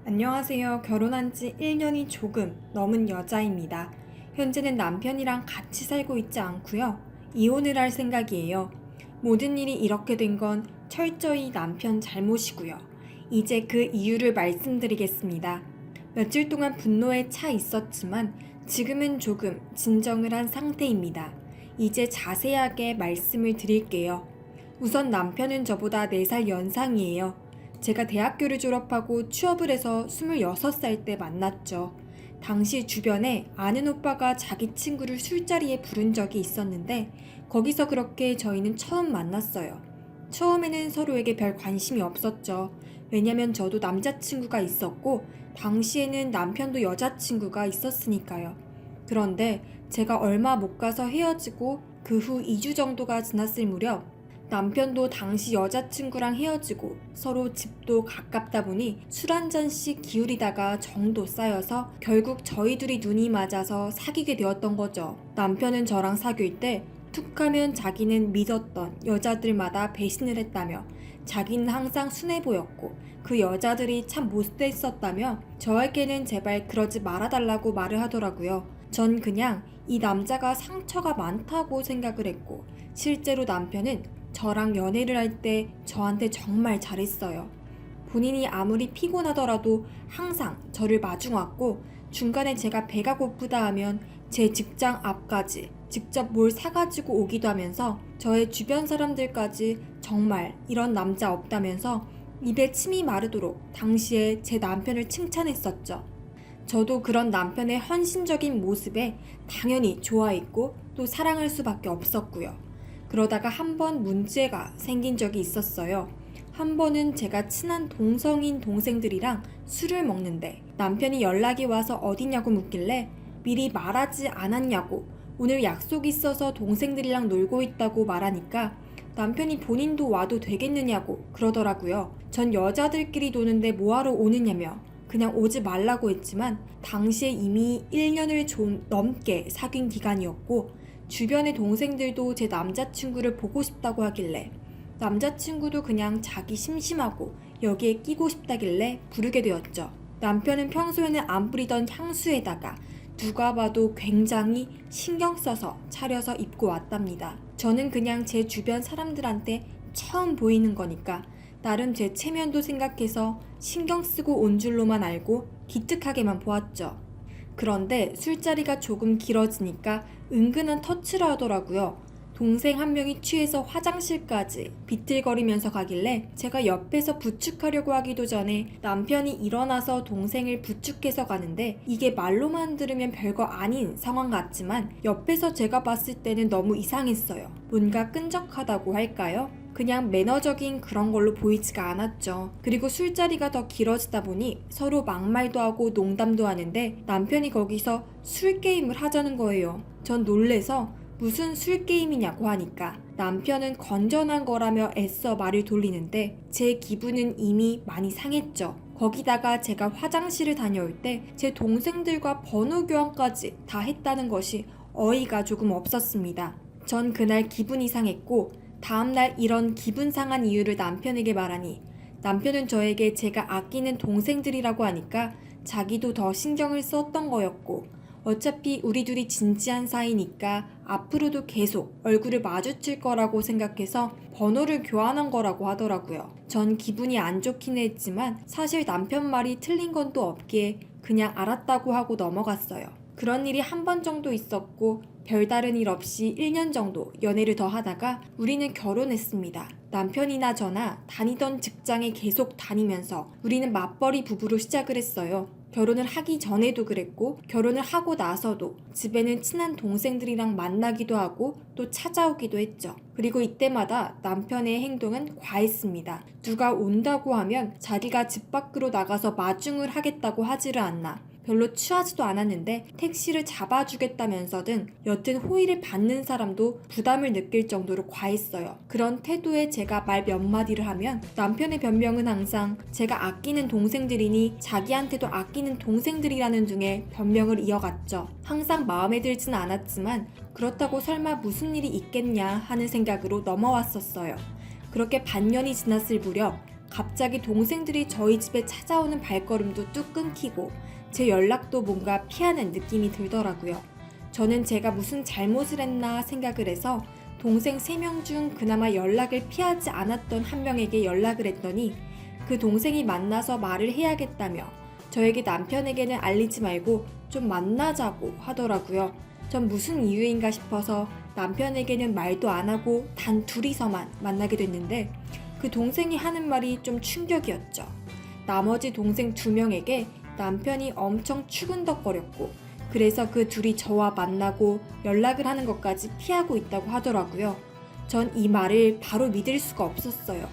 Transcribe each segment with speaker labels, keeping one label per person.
Speaker 1: 안녕하세요. 결혼한 지 1년이 조금 넘은 여자입니다. 현재는 남편이랑 같이 살고 있지 않고요. 이혼을 할 생각이에요. 모든 일이 이렇게 된 건 철저히 남편 잘못이고요. 이제 그 이유를 말씀드리겠습니다. 며칠 동안 분노에 차 있었지만 지금은 조금 진정을 한 상태입니다. 이제 자세하게 말씀을 드릴게요. 우선 남편은 저보다 4살 연상이에요. 제가 대학교를 졸업하고 취업을 해서 26살 때 만났죠. 당시 주변에 아는 오빠가 자기 친구를 술자리에 부른 적이 있었는데 거기서 그렇게 저희는 처음 만났어요. 처음에는 서로에게 별 관심이 없었죠. 왜냐면 저도 남자친구가 있었고 당시에는 남편도 여자친구가 있었으니까요. 그런데 제가 얼마 못 가서 헤어지고 그 후 2주 정도가 지났을 무렵 남편도 당시 여자친구랑 헤어지고 서로 집도 가깝다 보니 술 한 잔씩 기울이다가 정도 쌓여서 결국 저희 둘이 눈이 맞아서 사귀게 되었던 거죠. 남편은 저랑 사귈 때 툭하면 자기는 믿었던 여자들마다 배신을 했다며 자기는 항상 순해 보였고 그 여자들이 참 못됐었다며 저에게는 제발 그러지 말아달라고 말을 하더라고요. 전 그냥 이 남자가 상처가 많다고 생각을 했고 실제로 남편은 저랑 연애를 할 때 저한테 정말 잘했어요. 본인이 아무리 피곤하더라도 항상 저를 마중왔고 중간에 제가 배가 고프다 하면 제 직장 앞까지 직접 뭘 사가지고 오기도 하면서 저의 주변 사람들까지 정말 이런 남자 없다면서 입에 침이 마르도록 당시에 제 남편을 칭찬했었죠. 저도 그런 남편의 헌신적인 모습에 당연히 좋아했고 또 사랑할 수밖에 없었고요. 그러다가 한 번 문제가 생긴 적이 있었어요. 한 번은 제가 친한 동성인 동생들이랑 술을 먹는데 남편이 연락이 와서 어디냐고 묻길래 미리 말하지 않았냐고 오늘 약속 있어서 동생들이랑 놀고 있다고 말하니까 남편이 본인도 와도 되겠느냐고 그러더라고요. 전 여자들끼리 노는데 뭐하러 오느냐며 그냥 오지 말라고 했지만 당시에 이미 1년을 좀 넘게 사귄 기간이었고 주변의 동생들도 제 남자친구를 보고 싶다고 하길래 남자친구도 그냥 자기 심심하고 여기에 끼고 싶다길래 부르게 되었죠. 남편은 평소에는 안 뿌리던 향수에다가 누가 봐도 굉장히 신경 써서 차려서 입고 왔답니다. 저는 그냥 제 주변 사람들한테 처음 보이는 거니까 나름 제 체면도 생각해서 신경 쓰고 온 줄로만 알고 기특하게만 보았죠. 그런데 술자리가 조금 길어지니까 은근한 터치를 하더라고요. 동생 한 명이 취해서 화장실까지 비틀거리면서 가길래 제가 옆에서 부축하려고 하기도 전에 남편이 일어나서 동생을 부축해서 가는데 이게 말로만 들으면 별거 아닌 상황 같지만 옆에서 제가 봤을 때는 너무 이상했어요. 뭔가 끈적하다고 할까요? 그냥 매너적인 그런 걸로 보이지가 않았죠. 그리고 술자리가 더 길어지다 보니 서로 막말도 하고 농담도 하는데 남편이 거기서 술게임을 하자는 거예요. 전 놀래서 무슨 술게임이냐고 하니까 남편은 건전한 거라며 애써 말을 돌리는데 제 기분은 이미 많이 상했죠. 거기다가 제가 화장실을 다녀올 때 제 동생들과 번호 교환까지 다 했다는 것이 어이가 조금 없었습니다. 전 그날 기분이 상했고 다음날 이런 기분 상한 이유를 남편에게 말하니 남편은 저에게 제가 아끼는 동생들이라고 하니까 자기도 더 신경을 썼던 거였고 어차피 우리 둘이 진지한 사이니까 앞으로도 계속 얼굴을 마주칠 거라고 생각해서 번호를 교환한 거라고 하더라고요. 전 기분이 안 좋긴 했지만 사실 남편 말이 틀린 건 또 없기에 그냥 알았다고 하고 넘어갔어요. 그런 일이 한 번 정도 있었고 별다른 일 없이 1년 정도 연애를 더 하다가 우리는 결혼했습니다. 남편이나 저나 다니던 직장에 계속 다니면서 우리는 맞벌이 부부로 시작을 했어요. 결혼을 하기 전에도 그랬고 결혼을 하고 나서도 집에는 친한 동생들이랑 만나기도 하고 또 찾아오기도 했죠. 그리고 이때마다 남편의 행동은 과했습니다. 누가 온다고 하면 자기가 집 밖으로 나가서 마중을 하겠다고 하지를 않나. 별로 취하지도 않았는데 택시를 잡아주겠다면서든 여튼 호의를 받는 사람도 부담을 느낄 정도로 과했어요. 그런 태도에 제가 말 몇 마디를 하면 남편의 변명은 항상 제가 아끼는 동생들이니 자기한테도 아끼는 동생들이라는 등의 변명을 이어갔죠. 항상 마음에 들진 않았지만 그렇다고 설마 무슨 일이 있겠냐 하는 생각으로 넘어왔었어요. 그렇게 반년이 지났을 무렵 갑자기 동생들이 저희 집에 찾아오는 발걸음도 뚝 끊기고 제 연락도 뭔가 피하는 느낌이 들더라고요. 저는 제가 무슨 잘못을 했나 생각을 해서 동생 3명 중 그나마 연락을 피하지 않았던 한 명에게 연락을 했더니 그 동생이 만나서 말을 해야겠다며 저에게 남편에게는 알리지 말고 좀 만나자고 하더라고요. 전 무슨 이유인가 싶어서 남편에게는 말도 안 하고 단 둘이서만 만나게 됐는데 그 동생이 하는 말이 좀 충격이었죠. 나머지 동생 2명에게 남편이 엄청 추근덕거렸고 그래서 그 둘이 저와 만나고 연락을 하는 것까지 피하고 있다고 하더라고요. 전 이 말을 바로 믿을 수가 없었어요.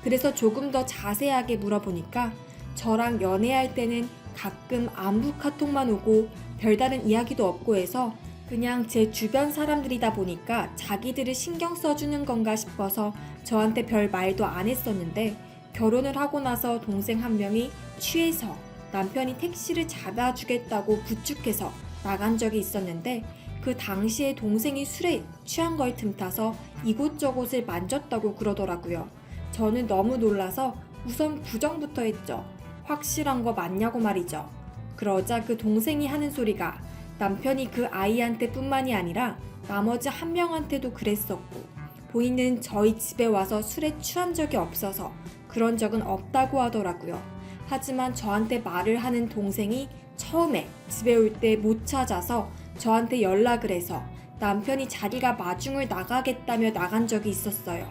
Speaker 1: 그래서 조금 더 자세하게 물어보니까 저랑 연애할 때는 가끔 안부 카톡만 오고 별다른 이야기도 없고 해서 그냥 제 주변 사람들이다 보니까 자기들을 신경 써주는 건가 싶어서 저한테 별 말도 안 했었는데 결혼을 하고 나서 동생 한 명이 취해서 남편이 택시를 잡아주겠다고 부축해서 나간 적이 있었는데 그 당시에 동생이 술에 취한 걸 틈타서 이곳저곳을 만졌다고 그러더라고요. 저는 너무 놀라서 우선 부정부터 했죠. 확실한 거 맞냐고 말이죠. 그러자 그 동생이 하는 소리가 남편이 그 아이한테 뿐만이 아니라 나머지 한 명한테도 그랬었고 본인은 저희 집에 와서 술에 취한 적이 없어서 그런 적은 없다고 하더라고요. 하지만 저한테 말을 하는 동생이 처음에 집에 올 때 못 찾아서 저한테 연락을 해서 남편이 자기가 마중을 나가겠다며 나간 적이 있었어요.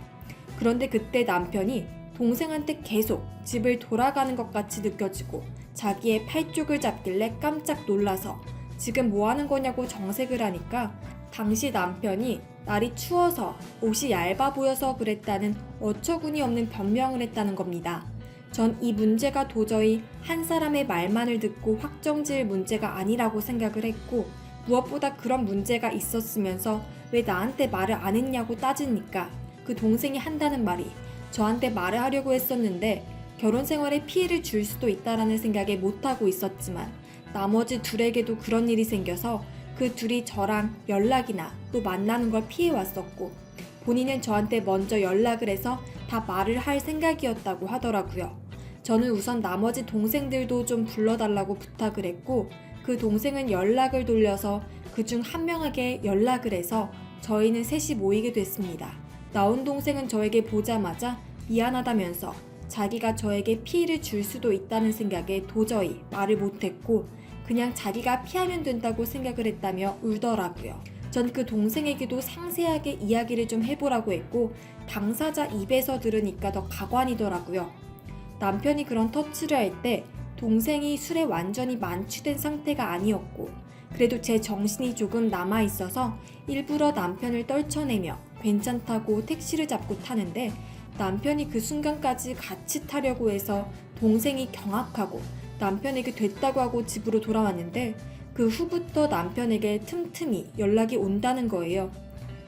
Speaker 1: 그런데 그때 남편이 동생한테 계속 집을 돌아가는 것 같이 느껴지고 자기의 팔 쪽을 잡길래 깜짝 놀라서 지금 뭐 하는 거냐고 정색을 하니까 당시 남편이 날이 추워서 옷이 얇아 보여서 그랬다는 어처구니 없는 변명을 했다는 겁니다. 전 이 문제가 도저히 한 사람의 말만을 듣고 확정지을 문제가 아니라고 생각을 했고 무엇보다 그런 문제가 있었으면서 왜 나한테 말을 안 했냐고 따지니까 그 동생이 한다는 말이 저한테 말을 하려고 했었는데 결혼 생활에 피해를 줄 수도 있다라는 생각에 못하고 있었지만 나머지 둘에게도 그런 일이 생겨서 그 둘이 저랑 연락이나 또 만나는 걸 피해왔었고 본인은 저한테 먼저 연락을 해서 다 말을 할 생각이었다고 하더라고요. 저는 우선 나머지 동생들도 좀 불러달라고 부탁을 했고 그 동생은 연락을 돌려서 그중 한 명에게 연락을 해서 저희는 셋이 모이게 됐습니다. 나온 동생은 저에게 보자마자 미안하다면서 자기가 저에게 피해를 줄 수도 있다는 생각에 도저히 말을 못했고 그냥 자기가 피하면 된다고 생각을 했다며 울더라고요. 전 그 동생에게도 상세하게 이야기를 좀 해보라고 했고 당사자 입에서 들으니까 더 가관이더라고요. 남편이 그런 터치를 할 때 동생이 술에 완전히 만취된 상태가 아니었고 그래도 제 정신이 조금 남아있어서 일부러 남편을 떨쳐내며 괜찮다고 택시를 잡고 타는데 남편이 그 순간까지 같이 타려고 해서 동생이 경악하고 남편에게 됐다고 하고 집으로 돌아왔는데 그 후부터 남편에게 틈틈이 연락이 온다는 거예요.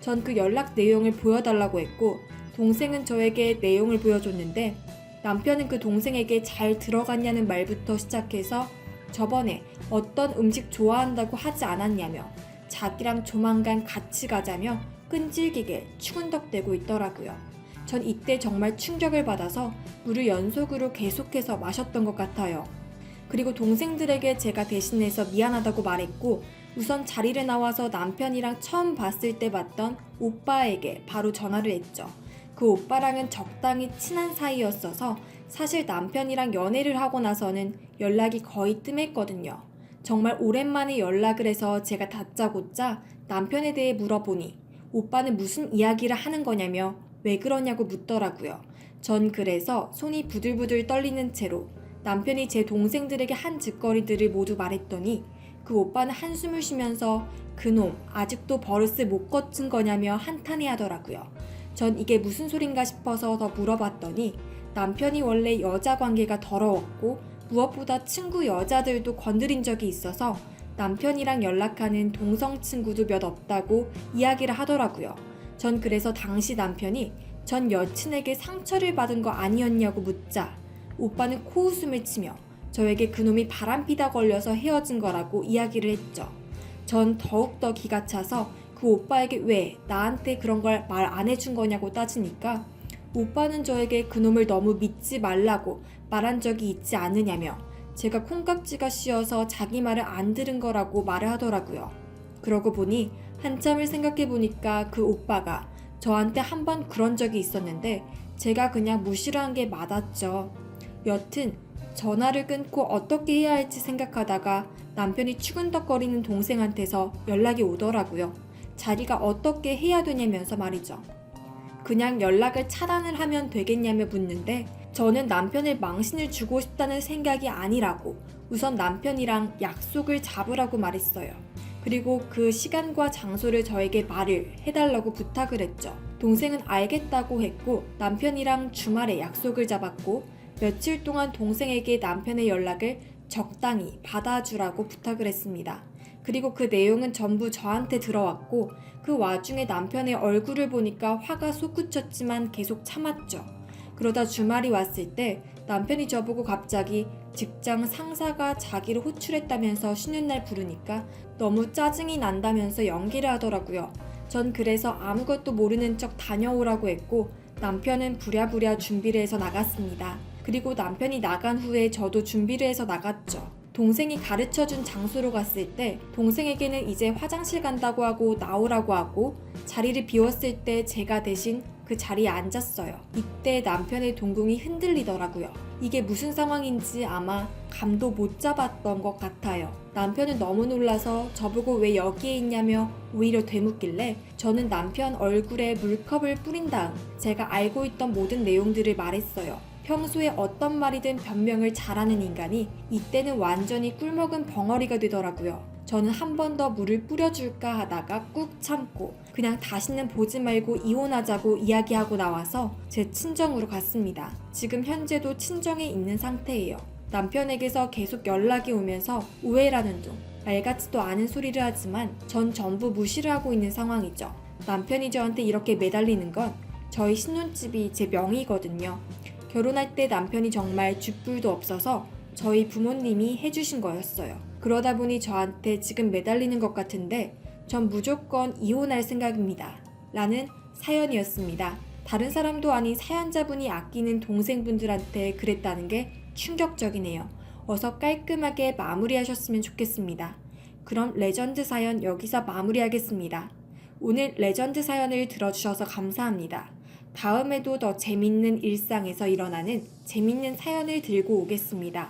Speaker 1: 전 그 연락 내용을 보여달라고 했고 동생은 저에게 내용을 보여줬는데 남편은 그 동생에게 잘 들어갔냐는 말부터 시작해서 저번에 어떤 음식 좋아한다고 하지 않았냐며 자기랑 조만간 같이 가자며 끈질기게 추근덕대고 있더라고요. 전 이때 정말 충격을 받아서 물을 연속으로 계속해서 마셨던 것 같아요. 그리고 동생들에게 제가 대신해서 미안하다고 말했고 우선 자리를 나와서 남편이랑 처음 봤을 때 봤던 오빠에게 바로 전화를 했죠. 그 오빠랑은 적당히 친한 사이였어서 사실 남편이랑 연애를 하고 나서는 연락이 거의 뜸했거든요. 정말 오랜만에 연락을 해서 제가 다짜고짜 남편에 대해 물어보니 오빠는 무슨 이야기를 하는 거냐며 왜 그러냐고 묻더라고요. 전 그래서 손이 부들부들 떨리는 채로 남편이 제 동생들에게 한 짓거리들을 모두 말했더니 그 오빠는 한숨을 쉬면서 그놈 아직도 버릇을 못 고친 거냐며 한탄해 하더라고요. 전 이게 무슨 소린가 싶어서 더 물어봤더니 남편이 원래 여자 관계가 더러웠고 무엇보다 친구 여자들도 건드린 적이 있어서 남편이랑 연락하는 동성 친구도 몇 없다고 이야기를 하더라고요. 전 그래서 당시 남편이 전 여친에게 상처를 받은 거 아니었냐고 묻자 오빠는 코웃음을 치며 저에게 그놈이 바람피다 걸려서 헤어진 거라고 이야기를 했죠. 전 더욱더 기가 차서 그 오빠에게 왜 나한테 그런 걸 말 안 해준 거냐고 따지니까 오빠는 저에게 그놈을 너무 믿지 말라고 말한 적이 있지 않느냐며 제가 콩깍지가 씌어서 자기 말을 안 들은 거라고 말을 하더라고요. 그러고 보니 한참을 생각해 보니까 그 오빠가 저한테 한 번 그런 적이 있었는데 제가 그냥 무시를 한 게 맞았죠. 여튼 전화를 끊고 어떻게 해야 할지 생각하다가 남편이 추근덕거리는 동생한테서 연락이 오더라고요. 자기가 어떻게 해야 되냐면서 말이죠. 그냥 연락을 차단을 하면 되겠냐며 묻는데 저는 남편을 망신을 주고 싶다는 생각이 아니라고 우선 남편이랑 약속을 잡으라고 말했어요. 그리고 그 시간과 장소를 저에게 말을 해달라고 부탁을 했죠. 동생은 알겠다고 했고 남편이랑 주말에 약속을 잡았고 며칠 동안 동생에게 남편의 연락을 적당히 받아주라고 부탁을 했습니다. 그리고 그 내용은 전부 저한테 들어왔고 그 와중에 남편의 얼굴을 보니까 화가 솟구쳤지만 계속 참았죠. 그러다 주말이 왔을 때 남편이 저보고 갑자기 직장 상사가 자기를 호출했다면서 쉬는 날 부르니까 너무 짜증이 난다면서 연기를 하더라고요. 전 그래서 아무것도 모르는 척 다녀오라고 했고 남편은 부랴부랴 준비를 해서 나갔습니다. 그리고 남편이 나간 후에 저도 준비를 해서 나갔죠. 동생이 가르쳐준 장소로 갔을 때 동생에게는 이제 화장실 간다고 하고 나오라고 하고 자리를 비웠을 때 제가 대신 그 자리에 앉았어요. 이때 남편의 동공이 흔들리더라고요. 이게 무슨 상황인지 아마 감도 못 잡았던 것 같아요. 남편은 너무 놀라서 저보고 왜 여기에 있냐며 오히려 되묻길래 저는 남편 얼굴에 물컵을 뿌린 다음 제가 알고 있던 모든 내용들을 말했어요. 평소에 어떤 말이든 변명을 잘하는 인간이 이때는 완전히 꿀먹은 벙어리가 되더라고요. 저는 한 번 더 물을 뿌려줄까 하다가 꾹 참고 그냥 다시는 보지 말고 이혼하자고 이야기하고 나와서 제 친정으로 갔습니다. 지금 현재도 친정에 있는 상태예요. 남편에게서 계속 연락이 오면서 우애라는 둥 말 같지도 않은 소리를 하지만 전 전부 무시를 하고 있는 상황이죠. 남편이 저한테 이렇게 매달리는 건 저희 신혼집이 제 명의거든요. 결혼할 때 남편이 정말 쥐뿔도 없어서 저희 부모님이 해주신 거였어요. 그러다 보니 저한테 지금 매달리는 것 같은데 전 무조건 이혼할 생각입니다. 라는 사연이었습니다. 다른 사람도 아닌 사연자분이 아끼는 동생분들한테 그랬다는 게 충격적이네요. 어서 깔끔하게 마무리하셨으면 좋겠습니다. 그럼 레전드 사연 여기서 마무리하겠습니다. 오늘 레전드 사연을 들어주셔서 감사합니다. 다음에도 더 재밌는 일상에서 일어나는 재밌는 사연을 들고 오겠습니다.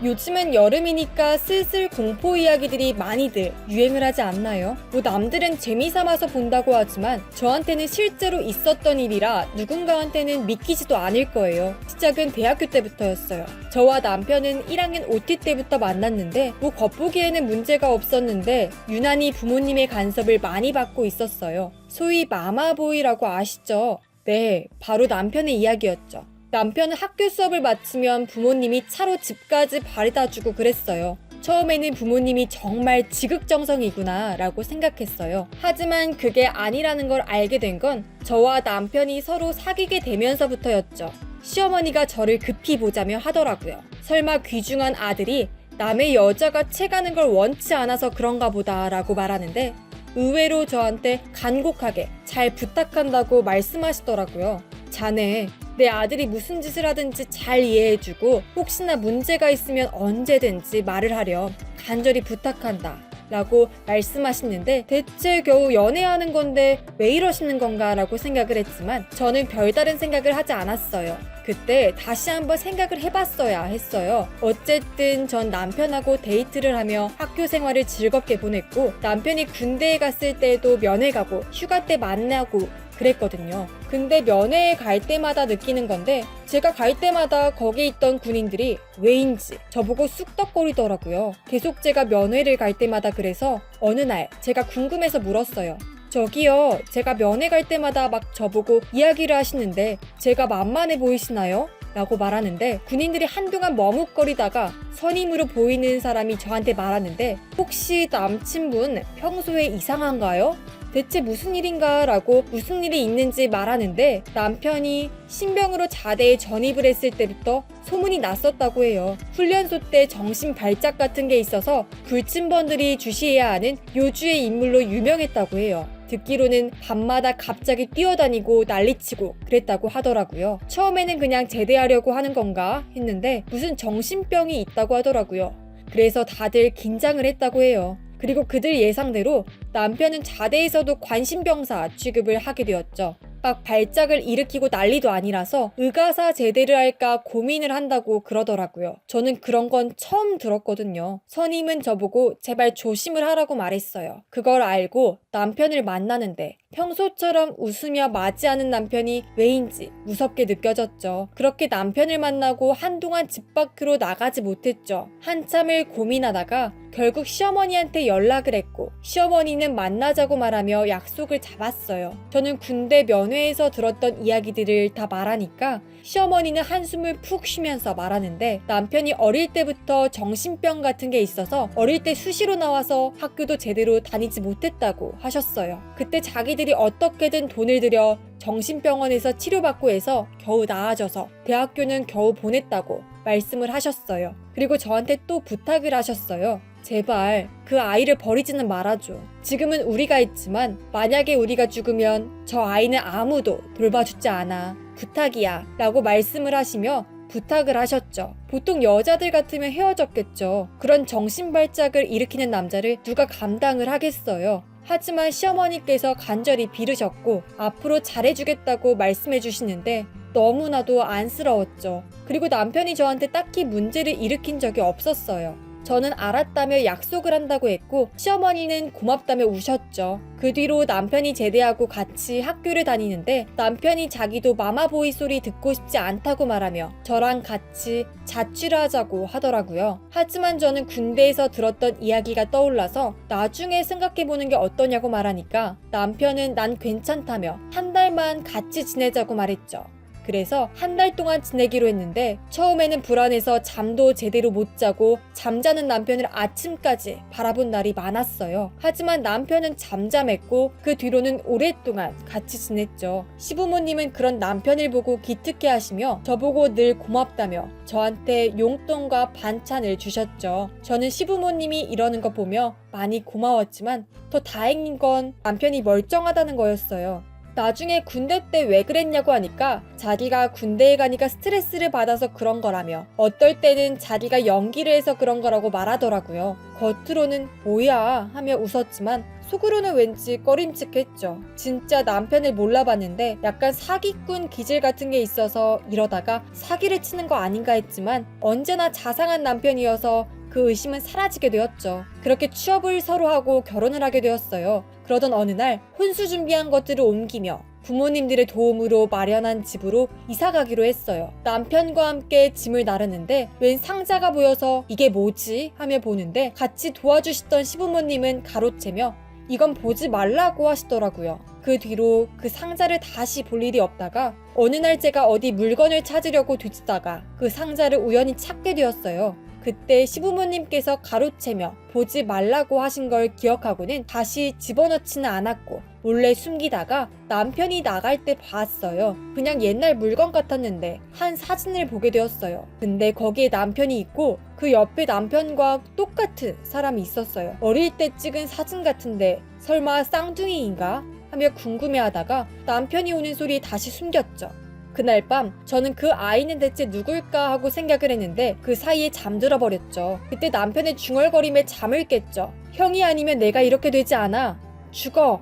Speaker 1: 요즘은 여름이니까 슬슬 공포 이야기들이 많이들 유행을 하지 않나요? 뭐 남들은 재미삼아서 본다고 하지만 저한테는 실제로 있었던 일이라 누군가한테는 믿기지도 않을 거예요. 시작은 대학교 때부터였어요. 저와 남편은 1학년 OT 때부터 만났는데 뭐 겉보기에는 문제가 없었는데 유난히 부모님의 간섭을 많이 받고 있었어요. 소위 마마보이라고 아시죠? 네, 바로 남편의 이야기였죠. 남편은 학교 수업을 마치면 부모님이 차로 집까지 바래다주고 그랬어요. 처음에는 부모님이 정말 지극정성이구나 라고 생각했어요. 하지만 그게 아니라는 걸 알게 된 건 저와 남편이 서로 사귀게 되면서부터였죠. 시어머니가 저를 급히 보자며 하더라고요. 설마 귀중한 아들이 남의 여자가 채가는 걸 원치 않아서 그런가 보다 라고 말하는데 의외로 저한테 간곡하게 잘 부탁한다고 말씀하시더라고요. 자네, 내 아들이 무슨 짓을 하든지 잘 이해해주고 혹시나 문제가 있으면 언제든지 말을 하렴 간절히 부탁한다 라고 말씀하시는데 대체 겨우 연애하는 건데 왜 이러시는 건가 라고 생각을 했지만 저는 별다른 생각을 하지 않았어요. 그때 다시 한번 생각을 해봤어야 했어요. 어쨌든 전 남편하고 데이트를 하며 학교 생활을 즐겁게 보냈고 남편이 군대에 갔을 때도 면회 가고 휴가 때 만나고 그랬거든요. 근데 면회에 갈 때마다 느끼는 건데 제가 갈 때마다 거기 있던 군인들이 왜인지 저보고 쑥덕거리더라고요. 계속 제가 면회를 갈 때마다 그래서 어느 날 제가 궁금해서 물었어요. 저기요, 제가 면회 갈 때마다 막 저보고 이야기를 하시는데 제가 만만해 보이시나요? 라고 말하는데 군인들이 한동안 머뭇거리다가 선임으로 보이는 사람이 저한테 말하는데 혹시 남친분 평소에 이상한가요? 대체 무슨 일인가 라고 무슨 일이 있는지 말하는데 남편이 신병으로 자대에 전입을 했을 때부터 소문이 났었다고 해요. 훈련소 때 정신 발작 같은 게 있어서 불침번들이 주시해야 하는 요주의 인물로 유명했다고 해요. 듣기로는 밤마다 갑자기 뛰어다니고 난리치고 그랬다고 하더라고요. 처음에는 그냥 제대하려고 하는 건가 했는데 무슨 정신병이 있다고 하더라고요. 그래서 다들 긴장을 했다고 해요. 그리고 그들 예상대로 남편은 자대에서도 관심병사 취급을 하게 되었죠. 막 발작을 일으키고 난리도 아니라서 의가사 제대를 할까 고민을 한다고 그러더라고요. 저는 그런 건 처음 들었거든요. 선임은 저보고 제발 조심을 하라고 말했어요. 그걸 알고 남편을 만나는데 평소처럼 웃으며 맞이하는 남편이 왜인지 무섭게 느껴졌죠. 그렇게 남편을 만나고 한동안 집 밖으로 나가지 못했죠. 한참을 고민하다가 결국 시어머니한테 연락을 했고 시어머니는 만나자고 말하며 약속을 잡았어요. 저는 군대 면회에서 들었던 이야기들을 다 말하니까 시어머니는 한숨을 푹 쉬면서 말하는데 남편이 어릴 때부터 정신병 같은 게 있어서 어릴 때 수시로 나와서 학교도 제대로 다니지 못했다고 하셨어요. 그때 자기들이 어떻게든 돈을 들여 정신병원에서 치료받고 해서 겨우 나아져서 대학교는 겨우 보냈다고 말씀을 하셨어요. 그리고 저한테 또 부탁을 하셨어요. 제발 그 아이를 버리지는 말아줘. 지금은 우리가 있지만 만약에 우리가 죽으면 저 아이는 아무도 돌봐주지 않아. 부탁이야 라고 말씀을 하시며 부탁을 하셨죠. 보통 여자들 같으면 헤어졌겠죠. 그런 정신발작을 일으키는 남자를 누가 감당을 하겠어요. 하지만 시어머니께서 간절히 빌으셨고 앞으로 잘해주겠다고 말씀해 주시는데 너무나도 안쓰러웠죠. 그리고 남편이 저한테 딱히 문제를 일으킨 적이 없었어요. 저는 알았다며 약속을 한다고 했고 시어머니는 고맙다며 우셨죠. 그 뒤로 남편이 제대하고 같이 학교를 다니는데 남편이 자기도 마마보이 소리 듣고 싶지 않다고 말하며 저랑 같이 자취를 하자고 하더라고요. 하지만 저는 군대에서 들었던 이야기가 떠올라서 나중에 생각해보는 게 어떠냐고 말하니까 남편은 난 괜찮다며 한 달만 같이 지내자고 말했죠. 그래서 한 달 동안 지내기로 했는데 처음에는 불안해서 잠도 제대로 못 자고 잠자는 남편을 아침까지 바라본 날이 많았어요. 하지만 남편은 잠잠했고 그 뒤로는 오랫동안 같이 지냈죠. 시부모님은 그런 남편을 보고 기특해 하시며 저보고 늘 고맙다며 저한테 용돈과 반찬을 주셨죠. 저는 시부모님이 이러는 거 보며 많이 고마웠지만 더 다행인 건 남편이 멀쩡하다는 거였어요. 나중에 군대 때 왜 그랬냐고 하니까 자기가 군대에 가니까 스트레스를 받아서 그런 거라며 어떨 때는 자기가 연기를 해서 그런 거라고 말하더라고요. 겉으로는 뭐야 하며 웃었지만 속으로는 왠지 꺼림칙했죠. 진짜 남편을 몰라봤는데 약간 사기꾼 기질 같은 게 있어서 이러다가 사기를 치는 거 아닌가 했지만 언제나 자상한 남편이어서 그 의심은 사라지게 되었죠. 그렇게 취업을 서로 하고 결혼을 하게 되었어요. 그러던 어느 날 혼수 준비한 것들을 옮기며 부모님들의 도움으로 마련한 집으로 이사 가기로 했어요. 남편과 함께 짐을 나르는데 웬 상자가 보여서 이게 뭐지? 하며 보는데 같이 도와주시던 시부모님은 가로채며 이건 보지 말라고 하시더라고요. 그 뒤로 그 상자를 다시 볼 일이 없다가 어느 날 제가 어디 물건을 찾으려고 뒤지다가 그 상자를 우연히 찾게 되었어요. 그때 시부모님께서 가로채며 보지 말라고 하신 걸 기억하고는 다시 집어넣지는 않았고 몰래 숨기다가 남편이 나갈 때 봤어요. 그냥 옛날 물건 같았는데 한 사진을 보게 되었어요. 근데 거기에 남편이 있고 그 옆에 남편과 똑같은 사람이 있었어요. 어릴 때 찍은 사진 같은데 설마 쌍둥이인가? 하며 궁금해하다가 남편이 오는 소리에 다시 숨겼죠. 그날 밤 저는 그 아이는 대체 누굴까 하고 생각을 했는데 그 사이에 잠들어 버렸죠. 그때 남편의 중얼거림에 잠을 깼죠. 형이 아니면 내가 이렇게 되지 않아. 죽어.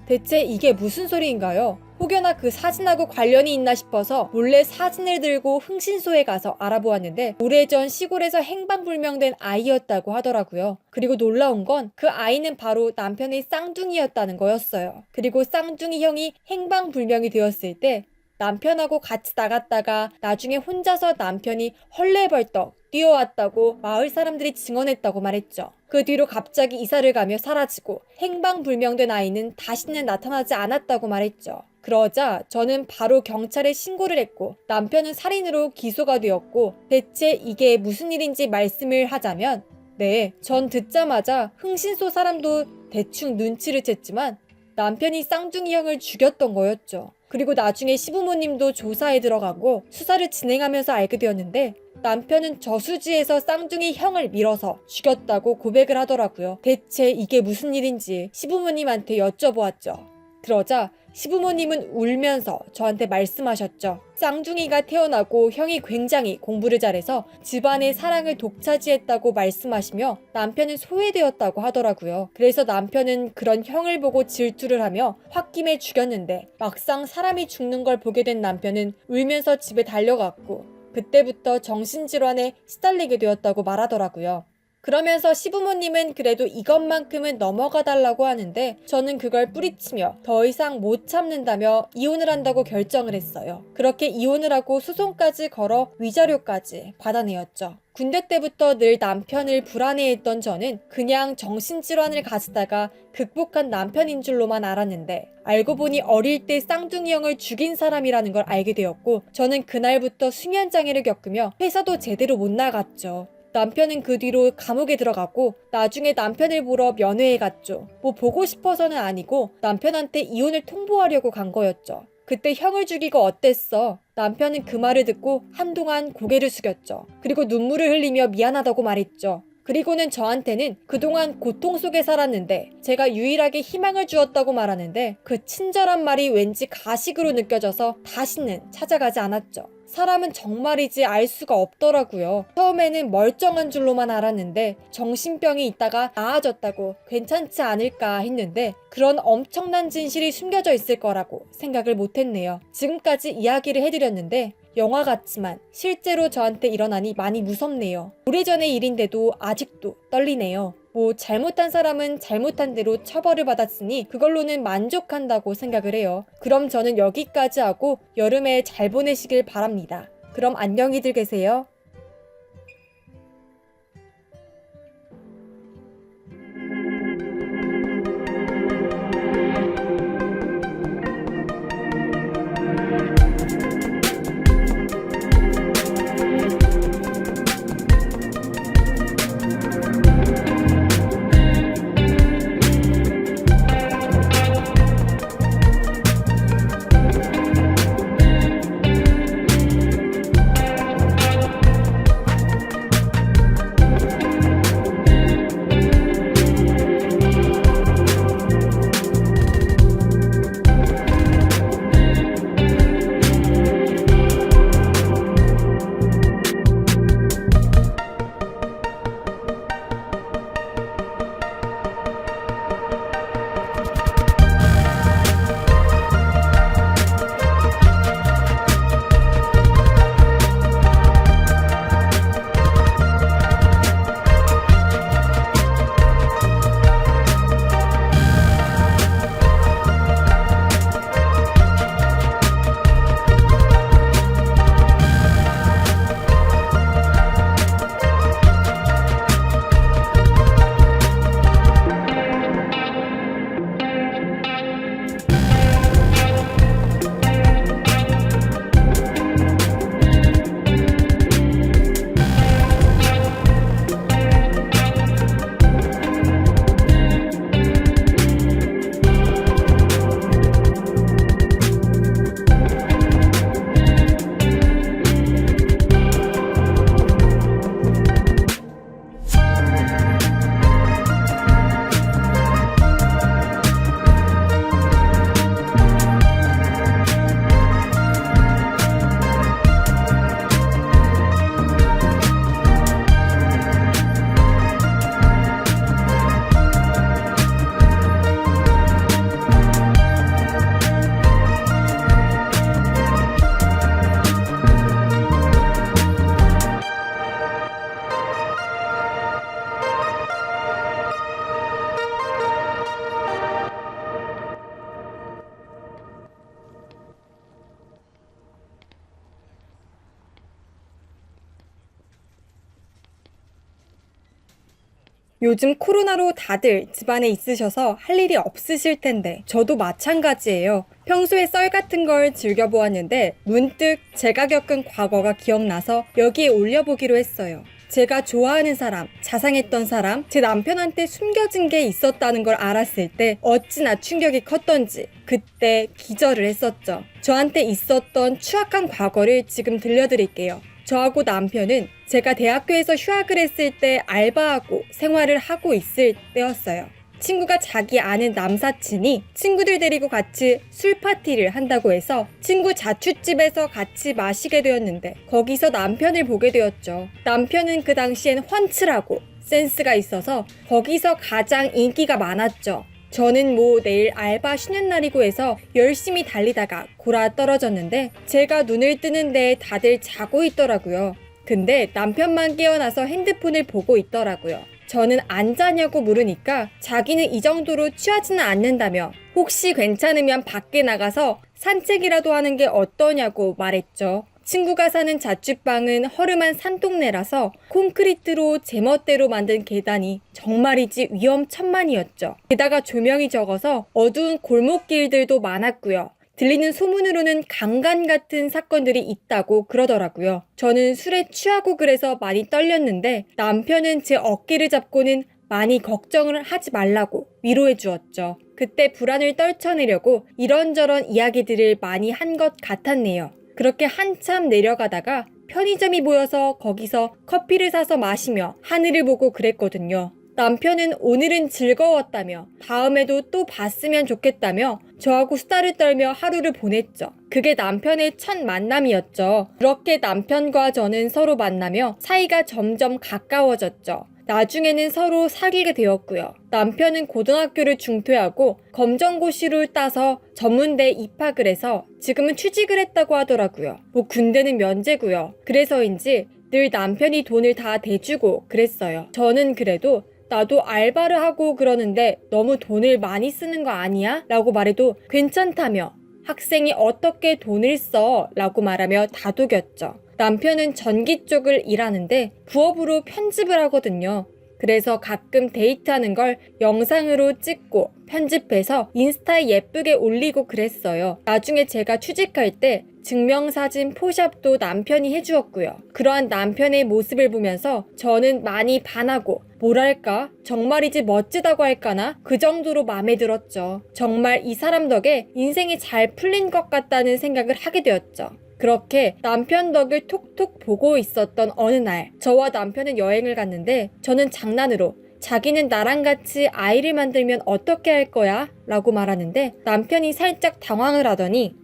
Speaker 1: 대체 이게 무슨 소리인가요?
Speaker 2: 혹여나 그 사진하고 관련이 있나 싶어서 몰래 사진을 들고 흥신소에 가서 알아보았는데 오래전 시골에서 행방불명된 아이였다고 하더라고요. 그리고 놀라운 건 그 아이는 바로 남편의 쌍둥이였다는 거였어요. 그리고 쌍둥이 형이 행방불명이 되었을 때 남편하고 같이 나갔다가 나중에 혼자서 남편이 헐레벌떡 뛰어왔다고 마을 사람들이 증언했다고 말했죠. 그 뒤로 갑자기 이사를 가며 사라지고 행방불명된 아이는 다시는 나타나지 않았다고 말했죠. 그러자 저는 바로 경찰에 신고를 했고 남편은 살인으로 기소가 되었고 대체 이게 무슨 일인지 말씀을 하자면 전 듣자마자 흥신소 사람도 대충 눈치를 챘지만 남편이 쌍둥이 형을 죽였던 거였죠. 그리고 나중에 시부모님도 조사에 들어가고 수사를 진행하면서 알게 되었는데 남편은 저수지에서 쌍둥이 형을 밀어서 죽였다고 고백을 하더라고요. 대체 이게 무슨 일인지 시부모님한테 여쭤보았죠. 그러자 시부모님은 울면서 저한테 말씀하셨죠. 쌍둥이가 태어나고 형이 굉장히 공부를 잘해서 집안의 사랑을 독차지했다고 말씀하시며 남편은 소외되었다고 하더라고요. 그래서 남편은 그런 형을 보고 질투를 하며 홧김에 죽였는데 막상 사람이 죽는 걸 보게 된 남편은 울면서 집에 달려갔고 그때부터 정신질환에 시달리게 되었다고 말하더라고요. 그러면서 시부모님은 그래도 이것만큼은 넘어가 달라고 하는데 저는 그걸 뿌리치며 더 이상 못 참는다며 이혼을 한다고 결정을 했어요. 그렇게 이혼을 하고 소송까지 걸어 위자료까지 받아내었죠. 군대 때부터 늘 남편을 불안해했던 저는 그냥 정신질환을 가지다가 극복한 남편인 줄로만 알았는데 알고 보니 어릴 때 쌍둥이 형을 죽인 사람이라는 걸 알게 되었고 저는 그날부터 수면장애를 겪으며 회사도 제대로 못 나갔죠. 남편은 그 뒤로 감옥에 들어갔고 나중에 남편을 보러 면회에 갔죠. 뭐 보고 싶어서는 아니고 남편한테 이혼을 통보하려고 간 거였죠. 그때 형을 죽이고 어땠어? 남편은 그 말을 듣고 한동안 고개를 숙였죠. 그리고 눈물을 흘리며 미안하다고 말했죠. 그리고는 저한테는 그동안 고통 속에 살았는데 제가 유일하게 희망을 주었다고 말하는데 그 친절한 말이 왠지 가식으로 느껴져서 다시는 찾아가지 않았죠. 사람은 정말이지 알 수가 없더라고요. 처음에는 멀쩡한 줄로만 알았는데 정신병이 있다가 나아졌다고 괜찮지 않을까 했는데 그런 엄청난 진실이 숨겨져 있을 거라고 생각을 못했네요. 지금까지 이야기를 해드렸는데 영화 같지만 실제로 저한테 일어나니 많이 무섭네요. 오래전의 일인데도 아직도 떨리네요. 뭐 잘못한 사람은 잘못한 대로 처벌을 받았으니 그걸로는 만족한다고 생각을 해요. 그럼 저는 여기까지 하고 여름에 잘 보내시길 바랍니다. 그럼 안녕히들 계세요. 요즘 코로나로 다들 집안에 있으셔서 할 일이 없으실 텐데 저도 마찬가지예요. 평소에 썰 같은 걸 즐겨보았는데 문득 제가 겪은 과거가 기억나서 여기에 올려보기로 했어요. 제가 좋아하는 사람, 자상했던 사람, 제 남편한테 숨겨진 게 있었다는 걸 알았을 때 어찌나 충격이 컸던지 그때 기절을 했었죠. 저한테 있었던 추악한 과거를 지금 들려드릴게요. 저하고 남편은 제가 대학교에서 휴학을 했을 때 알바하고 생활을 하고 있을 때였어요. 친구가 자기 아는 남사친이 친구들 데리고 같이 술 파티를 한다고 해서 친구 자취집에서 같이 마시게 되었는데 거기서 남편을 보게 되었죠. 남편은 그 당시엔 훤칠하고 센스가 있어서 거기서 가장 인기가 많았죠. 저는 내일 알바 쉬는 날이고 해서 열심히 달리다가 골아 떨어졌는데 제가 눈을 뜨는데 다들 자고 있더라고요. 근데 남편만 깨어나서 핸드폰을 보고 있더라고요. 저는 안 자냐고 물으니까 자기는 이 정도로 취하지는 않는다며 혹시 괜찮으면 밖에 나가서 산책이라도 하는 게 어떠냐고 말했죠. 친구가 사는 자취방은 허름한 산동네라서 콘크리트로 제멋대로 만든 계단이 정말이지 위험천만이었죠. 게다가 조명이 적어서 어두운 골목길들도 많았고요. 들리는 소문으로는 강간 같은 사건들이 있다고 그러더라고요. 저는 술에 취하고 그래서 많이 떨렸는데 남편은 제 어깨를 잡고는 많이 걱정을 하지 말라고 위로해 주었죠. 그때 불안을 떨쳐내려고 이런저런 이야기들을 많이 한 것 같았네요. 그렇게 한참 내려가다가 편의점이 보여서 거기서 커피를 사서 마시며 하늘을 보고 그랬거든요. 남편은 오늘은 즐거웠다며 다음에도 또 봤으면 좋겠다며 저하고 수다를 떨며 하루를 보냈죠. 그게 남편의 첫 만남이었죠. 그렇게 남편과 저는 서로 만나며 사이가 점점 가까워졌죠. 나중에는 서로 사귀게 되었고요. 남편은 고등학교를 중퇴하고 검정고시를 따서 전문대에 입학을 해서 지금은 취직을 했다고 하더라고요. 군대는 면제고요. 그래서인지 늘 남편이 돈을 다 대주고 그랬어요. 저는 그래도 나도 알바를 하고 그러는데 너무 돈을 많이 쓰는 거 아니야? 라고 말해도 괜찮다며 학생이 어떻게 돈을 써? 라고 말하며 다독였죠. 남편은 전기 쪽을 일하는데 부업으로 편집을 하거든요. 그래서 가끔 데이트하는 걸 영상으로 찍고 편집해서 인스타에 예쁘게 올리고 그랬어요. 나중에 제가 취직할 때 증명사진 포샵도 남편이 해주었고요. 그러한 남편의 모습을 보면서 저는 많이 반하고 뭐랄까 정말이지 멋지다고 할까나 그 정도로 마음에 들었죠. 정말 이 사람 덕에 인생이 잘 풀린 것 같다는 생각을 하게 되었죠. 그렇게 남편 덕을 톡톡 보고 있었던 어느 날 저와 남편은 여행을 갔는데 저는 장난으로 자기는 나랑 같이 아이를 만들면 어떻게 할 거야? 라고 말하는데 남편이 살짝 당황을 하더니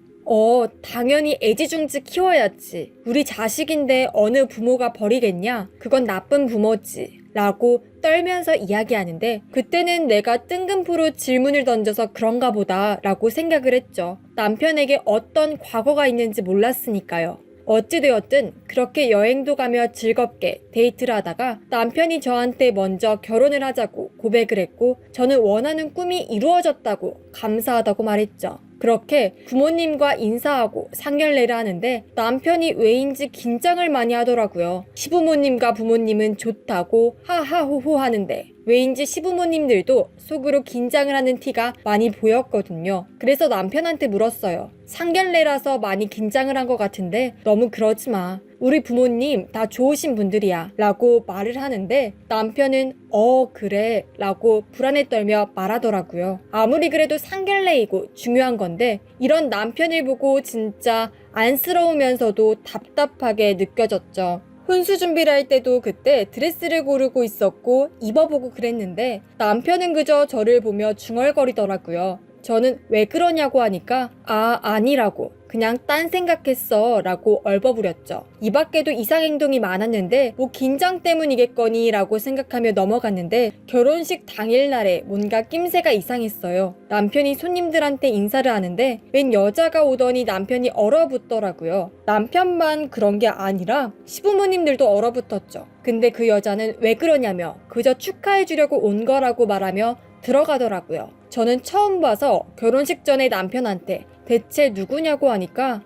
Speaker 2: 당연히 애지중지 키워야지. 우리 자식인데 어느 부모가 버리겠냐? 그건 나쁜 부모지. 라고 떨면서 이야기하는데 그때는 내가 뜬금포로 질문을 던져서 그런가 보다 라고 생각을 했죠. 남편에게 어떤 과거가 있는지 몰랐으니까요. 어찌되었든 그렇게 여행도 가며 즐겁게 데이트를 하다가 남편이 저한테 먼저 결혼을 하자고 고백을 했고 저는 원하는 꿈이 이루어졌다고 감사하다고 말했죠. 그렇게 부모님과 인사하고 상견례를 하는데 남편이 왜인지 긴장을 많이 하더라고요. 시부모님과 부모님은 좋다고 하하호호 하는데 왜인지 시부모님들도 속으로 긴장을 하는 티가 많이 보였거든요. 그래서 남편한테 물었어요. 상견례라서 많이 긴장을 한 것 같은데 너무 그러지 마. 우리 부모님 다 좋으신 분들이야 라고 말을 하는데 남편은 그래 라고 불안에 떨며 말하더라고요. 아무리 그래도 상견례이고 중요한 건데 이런 남편을 보고 진짜 안쓰러우면서도 답답하게 느껴졌죠. 혼수 준비를 할 때도 그때 드레스를 고르고 있었고 입어보고 그랬는데 남편은 그저 저를 보며 중얼거리더라고요. 저는 왜 그러냐고 하니까 아니라고 그냥 딴 생각했어 라고 얼버무렸죠. 이 밖에도 이상행동이 많았는데 긴장 때문이겠거니 라고 생각하며 넘어갔는데 결혼식 당일날에 뭔가 낌새가 이상했어요. 남편이 손님들한테 인사를 하는데 웬 여자가 오더니 남편이 얼어붙더라고요. 남편만 그런 게 아니라 시부모님들도 얼어붙었죠. 근데 그 여자는 왜 그러냐며 그저 축하해주려고 온 거라고 말하며 들어가더라고요. 저는 처음 봐서 결혼식 전에 남편한테 대체 누구냐고 하니까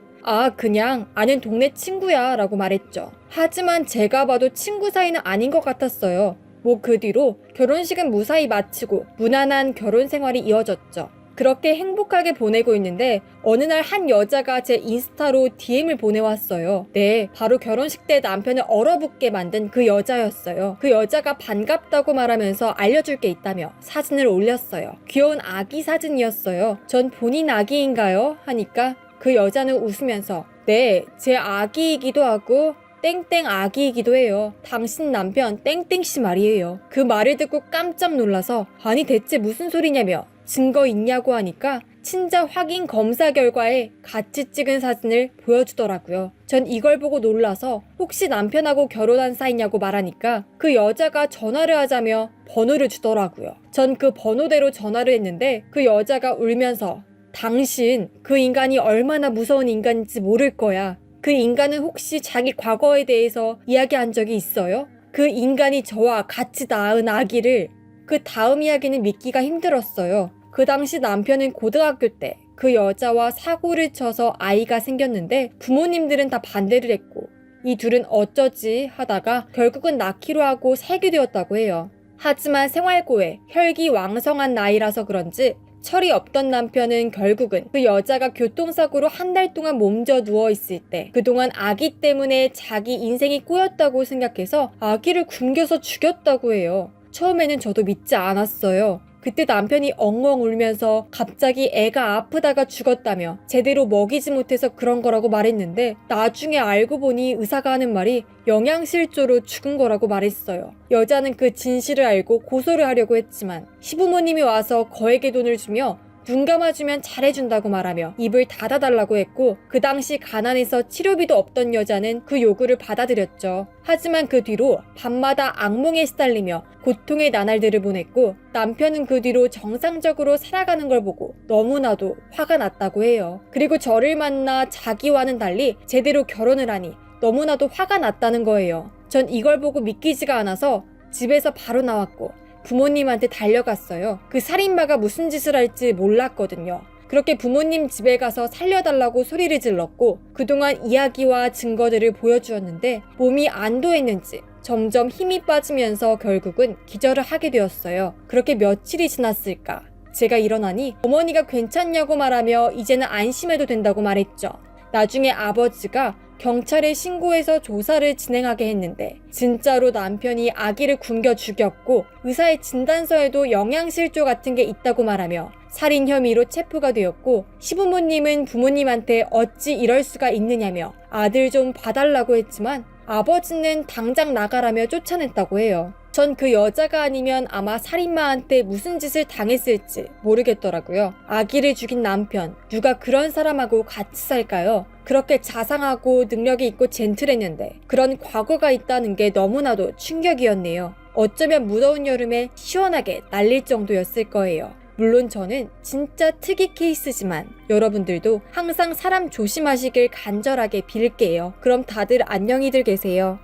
Speaker 2: 그냥 아는 동네 친구야 라고 말했죠. 하지만 제가 봐도 친구 사이는 아닌 것 같았어요. 뭐 그 뒤로 결혼식은 무사히 마치고 무난한 결혼 생활이 이어졌죠. 그렇게 행복하게 보내고 있는데 어느 날 한 여자가 제 인스타로 DM을 보내왔어요. 네, 바로 결혼식 때 남편을 얼어붙게 만든 그 여자였어요. 그 여자가 반갑다고 말하면서 알려줄 게 있다며 사진을 올렸어요. 귀여운 아기 사진이었어요. 전 본인 아기인가요? 하니까 그 여자는 웃으면서 네, 제 아기이기도 하고 땡땡 아기이기도 해요. 당신 남편 땡땡씨 말이에요. 그 말을 듣고 깜짝 놀라서 아니 대체 무슨 소리냐며 증거 있냐고 하니까 친자 확인 검사 결과에 같이 찍은 사진을 보여주더라고요. 전 이걸 보고 놀라서 혹시 남편하고 결혼한 사이냐고 말하니까 그 여자가 전화를 하자며 번호를 주더라고요. 전 그 번호대로 전화를 했는데 그 여자가 울면서 당신 그 인간이 얼마나 무서운 인간인지 모를 거야. 그 인간은 혹시 자기 과거에 대해서 이야기한 적이 있어요? 그 인간이 저와 같이 낳은 아기를 그 다음 이야기는 믿기가 힘들었어요. 그 당시 남편은 고등학교 때 그 여자와 사고를 쳐서 아이가 생겼는데 부모님들은 다 반대를 했고 이 둘은 어쩌지 하다가 결국은 낳기로 하고 살게 되었다고 해요. 하지만 생활고에 혈기왕성한 나이라서 그런지 철이 없던 남편은 결국은 그 여자가 교통사고로 한 달 동안 몸져 누워있을 때 그동안 아기 때문에 자기 인생이 꼬였다고 생각해서 아기를 굶겨서 죽였다고 해요. 처음에는 저도 믿지 않았어요. 그때 남편이 엉엉 울면서 갑자기 애가 아프다가 죽었다며 제대로 먹이지 못해서 그런 거라고 말했는데 나중에 알고 보니 의사가 하는 말이 영양실조로 죽은 거라고 말했어요. 여자는 그 진실을 알고 고소를 하려고 했지만 시부모님이 와서 거액의 돈을 주며 눈 감아주면 잘해준다고 말하며 입을 닫아달라고 했고 그 당시 가난해서 치료비도 없던 여자는 그 요구를 받아들였죠. 하지만 그 뒤로 밤마다 악몽에 시달리며 고통의 나날들을 보냈고 남편은 그 뒤로 정상적으로 살아가는 걸 보고 너무나도 화가 났다고 해요. 그리고 저를 만나 자기와는 달리 제대로 결혼을 하니 너무나도 화가 났다는 거예요. 전 이걸 보고 믿기지가 않아서 집에서 바로 나왔고 부모님한테 달려갔어요. 그 살인마가 무슨 짓을 할지 몰랐거든요. 그렇게 부모님 집에 가서 살려달라고 소리를 질렀고 그동안 이야기와 증거들을 보여주었는데 몸이 안도했는지 점점 힘이 빠지면서 결국은 기절을 하게 되었어요. 그렇게 며칠이 지났을까? 제가 일어나니 어머니가 괜찮냐고 말하며 이제는 안심해도 된다고 말했죠. 나중에 아버지가 경찰에 신고해서 조사를 진행하게 했는데 진짜로 남편이 아기를 굶겨 죽였고 의사의 진단서에도 영양실조 같은 게 있다고 말하며 살인 혐의로 체포가 되었고 시부모님은 부모님한테 어찌 이럴 수가 있느냐며 아들 좀 봐달라고 했지만 아버지는 당장 나가라며 쫓아냈다고 해요. 전 그 여자가 아니면 아마 살인마한테 무슨 짓을 당했을지 모르겠더라고요. 아기를 죽인 남편, 누가 그런 사람하고 같이 살까요? 그렇게 자상하고 능력이 있고 젠틀했는데 그런 과거가 있다는 게 너무나도 충격이었네요. 어쩌면 무더운 여름에 시원하게 날릴 정도였을 거예요. 물론 저는 진짜 특이 케이스지만 여러분들도 항상 사람 조심하시길 간절하게 빌게요. 그럼 다들 안녕히들 계세요.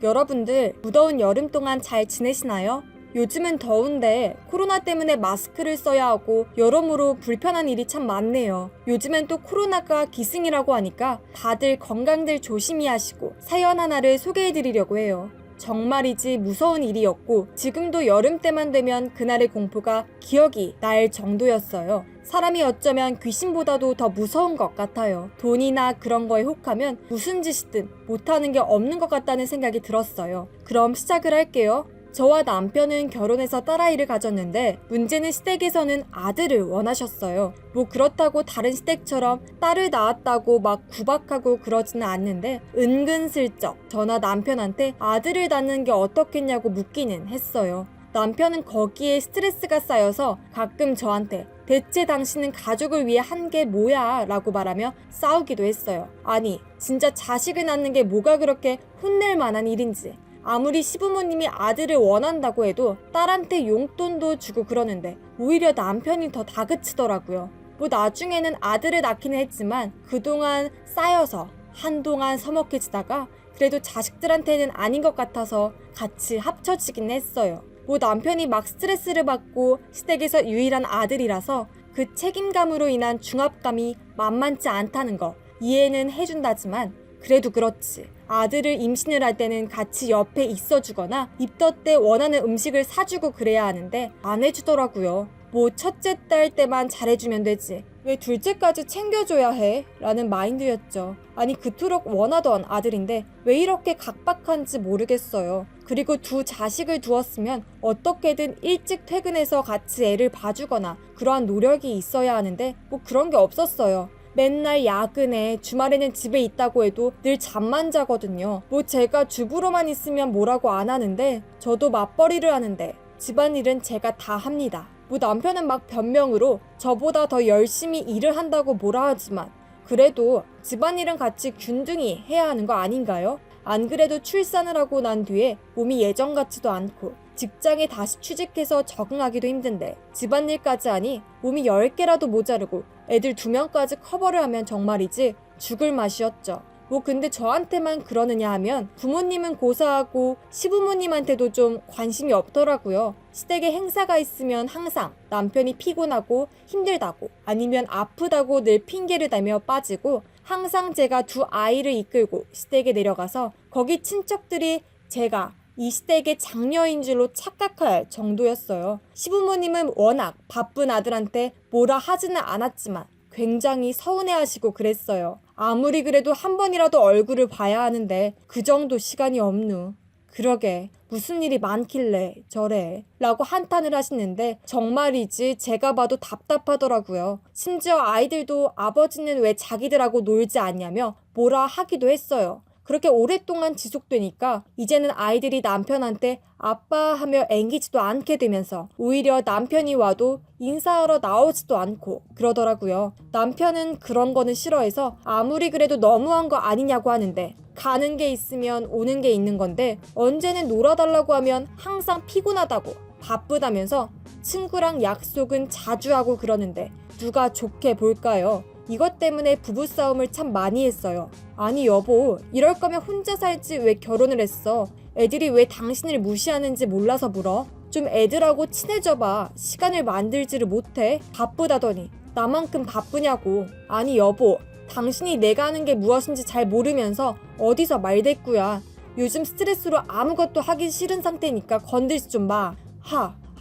Speaker 2: 여러분들 무더운 여름 동안 잘 지내시나요? 요즘은 더운데 코로나 때문에 마스크를 써야 하고 여러모로 불편한 일이 참 많네요. 요즘엔 또 코로나가 기승이라고 하니까 다들 건강들 조심히 하시고 사연 하나를 소개해드리려고 해요. 정말이지 무서운 일이었고 지금도 여름 때만 되면 그날의 공포가 기억이 날 정도였어요. 사람이 어쩌면 귀신보다도 더 무서운 것 같아요. 돈이나 그런 거에 혹하면 무슨 짓이든 못하는 게 없는 것 같다는 생각이 들었어요. 그럼 시작을 할게요. 저와 남편은 결혼해서 딸아이를 가졌는데 문제는 시댁에서는 아들을 원하셨어요. 뭐 그렇다고 다른 시댁처럼 딸을 낳았다고 막 구박하고 그러지는 않는데 은근슬쩍 저나 남편한테 아들을 낳는 게 어떻겠냐고 묻기는 했어요. 남편은 거기에 스트레스가 쌓여서 가끔 저한테 대체 당신은 가족을 위해 한 게 뭐야? 라고 말하며 싸우기도 했어요. 아니, 진짜 자식을 낳는 게 뭐가 그렇게 혼낼 만한 일인지. 아무리 시부모님이 아들을 원한다고 해도 딸한테 용돈도 주고 그러는데 오히려 남편이 더 다그치더라고요. 뭐 나중에는 아들을 낳기는 했지만 그동안 쌓여서 한동안 서먹해지다가 그래도 자식들한테는 아닌 것 같아서 같이 합쳐지긴 했어요. 뭐 남편이 막 스트레스를 받고 시댁에서 유일한 아들이라서 그 책임감으로 인한 중압감이 만만치 않다는 거 이해는 해준다지만 그래도 그렇지. 아들을 임신을 할 때는 같이 옆에 있어주거나 입덧 때 원하는 음식을 사주고 그래야 하는데 안 해주더라고요. 뭐 첫째 딸 때만 잘해주면 되지. 왜 둘째까지 챙겨줘야 해? 라는 마인드였죠. 아니 그토록 원하던 아들인데 왜 이렇게 각박한지 모르겠어요. 그리고 두 자식을 두었으면 어떻게든 일찍 퇴근해서 같이 애를 봐주거나 그러한 노력이 있어야 하는데 뭐 그런 게 없었어요. 맨날 야근에 주말에는 집에 있다고 해도 늘 잠만 자거든요. 뭐 제가 주부로만 있으면 뭐라고 안 하는데 저도 맞벌이를 하는데 집안일은 제가 다 합니다. 뭐 남편은 막 변명으로 저보다 더 열심히 일을 한다고 뭐라 하지만 그래도 집안일은 같이 균등히 해야 하는 거 아닌가요? 안 그래도 출산을 하고 난 뒤에 몸이 예전 같지도 않고 직장에 다시 취직해서 적응하기도 힘든데 집안일까지 하니 몸이 10개라도 모자르고 애들 2명까지 커버를 하면 정말이지 죽을 맛이었죠. 뭐 근데 저한테만 그러느냐 하면 부모님은 고사하고 시부모님한테도 좀 관심이 없더라고요. 시댁에 행사가 있으면 항상 남편이 피곤하고 힘들다고 아니면 아프다고 늘 핑계를 대며 빠지고 항상 제가 두 아이를 이끌고 시댁에 내려가서 거기 친척들이 제가 이 시댁의 장녀인 줄로 착각할 정도였어요. 시부모님은 워낙 바쁜 아들한테 뭐라 하지는 않았지만 굉장히 서운해하시고 그랬어요. 아무리 그래도 한 번이라도 얼굴을 봐야 하는데 그 정도 시간이 없누. 그러게 무슨 일이 많길래 저래 라고 한탄을 하시는데 정말이지 제가 봐도 답답하더라고요. 심지어 아이들도 아버지는 왜 자기들하고 놀지 않냐며 뭐라 하기도 했어요. 그렇게 오랫동안 지속되니까 이제는 아이들이 남편한테 아빠 하며 앵기지도 않게 되면서 오히려 남편이 와도 인사하러 나오지도 않고 그러더라고요. 남편은 그런 거는 싫어해서 아무리 그래도 너무한 거 아니냐고 하는데 가는 게 있으면 오는 게 있는 건데 언제는 놀아달라고 하면 항상 피곤하다고 바쁘다면서 친구랑 약속은 자주 하고 그러는데 누가 좋게 볼까요? 이것 때문에 부부싸움을 참 많이 했어요. 아니 여보, 이럴 거면 혼자 살지 왜 결혼을 했어? 애들이 왜 당신을 무시하는지 몰라서 물어? 좀 애들하고 친해져봐. 시간을 만들지를 못해? 바쁘다더니 나만큼 바쁘냐고. 아니 여보, 당신이 내가 하는 게 무엇인지 잘 모르면서 어디서 말대꾸야. 요즘 스트레스로 아무것도 하기 싫은 상태니까 건들지 좀 마.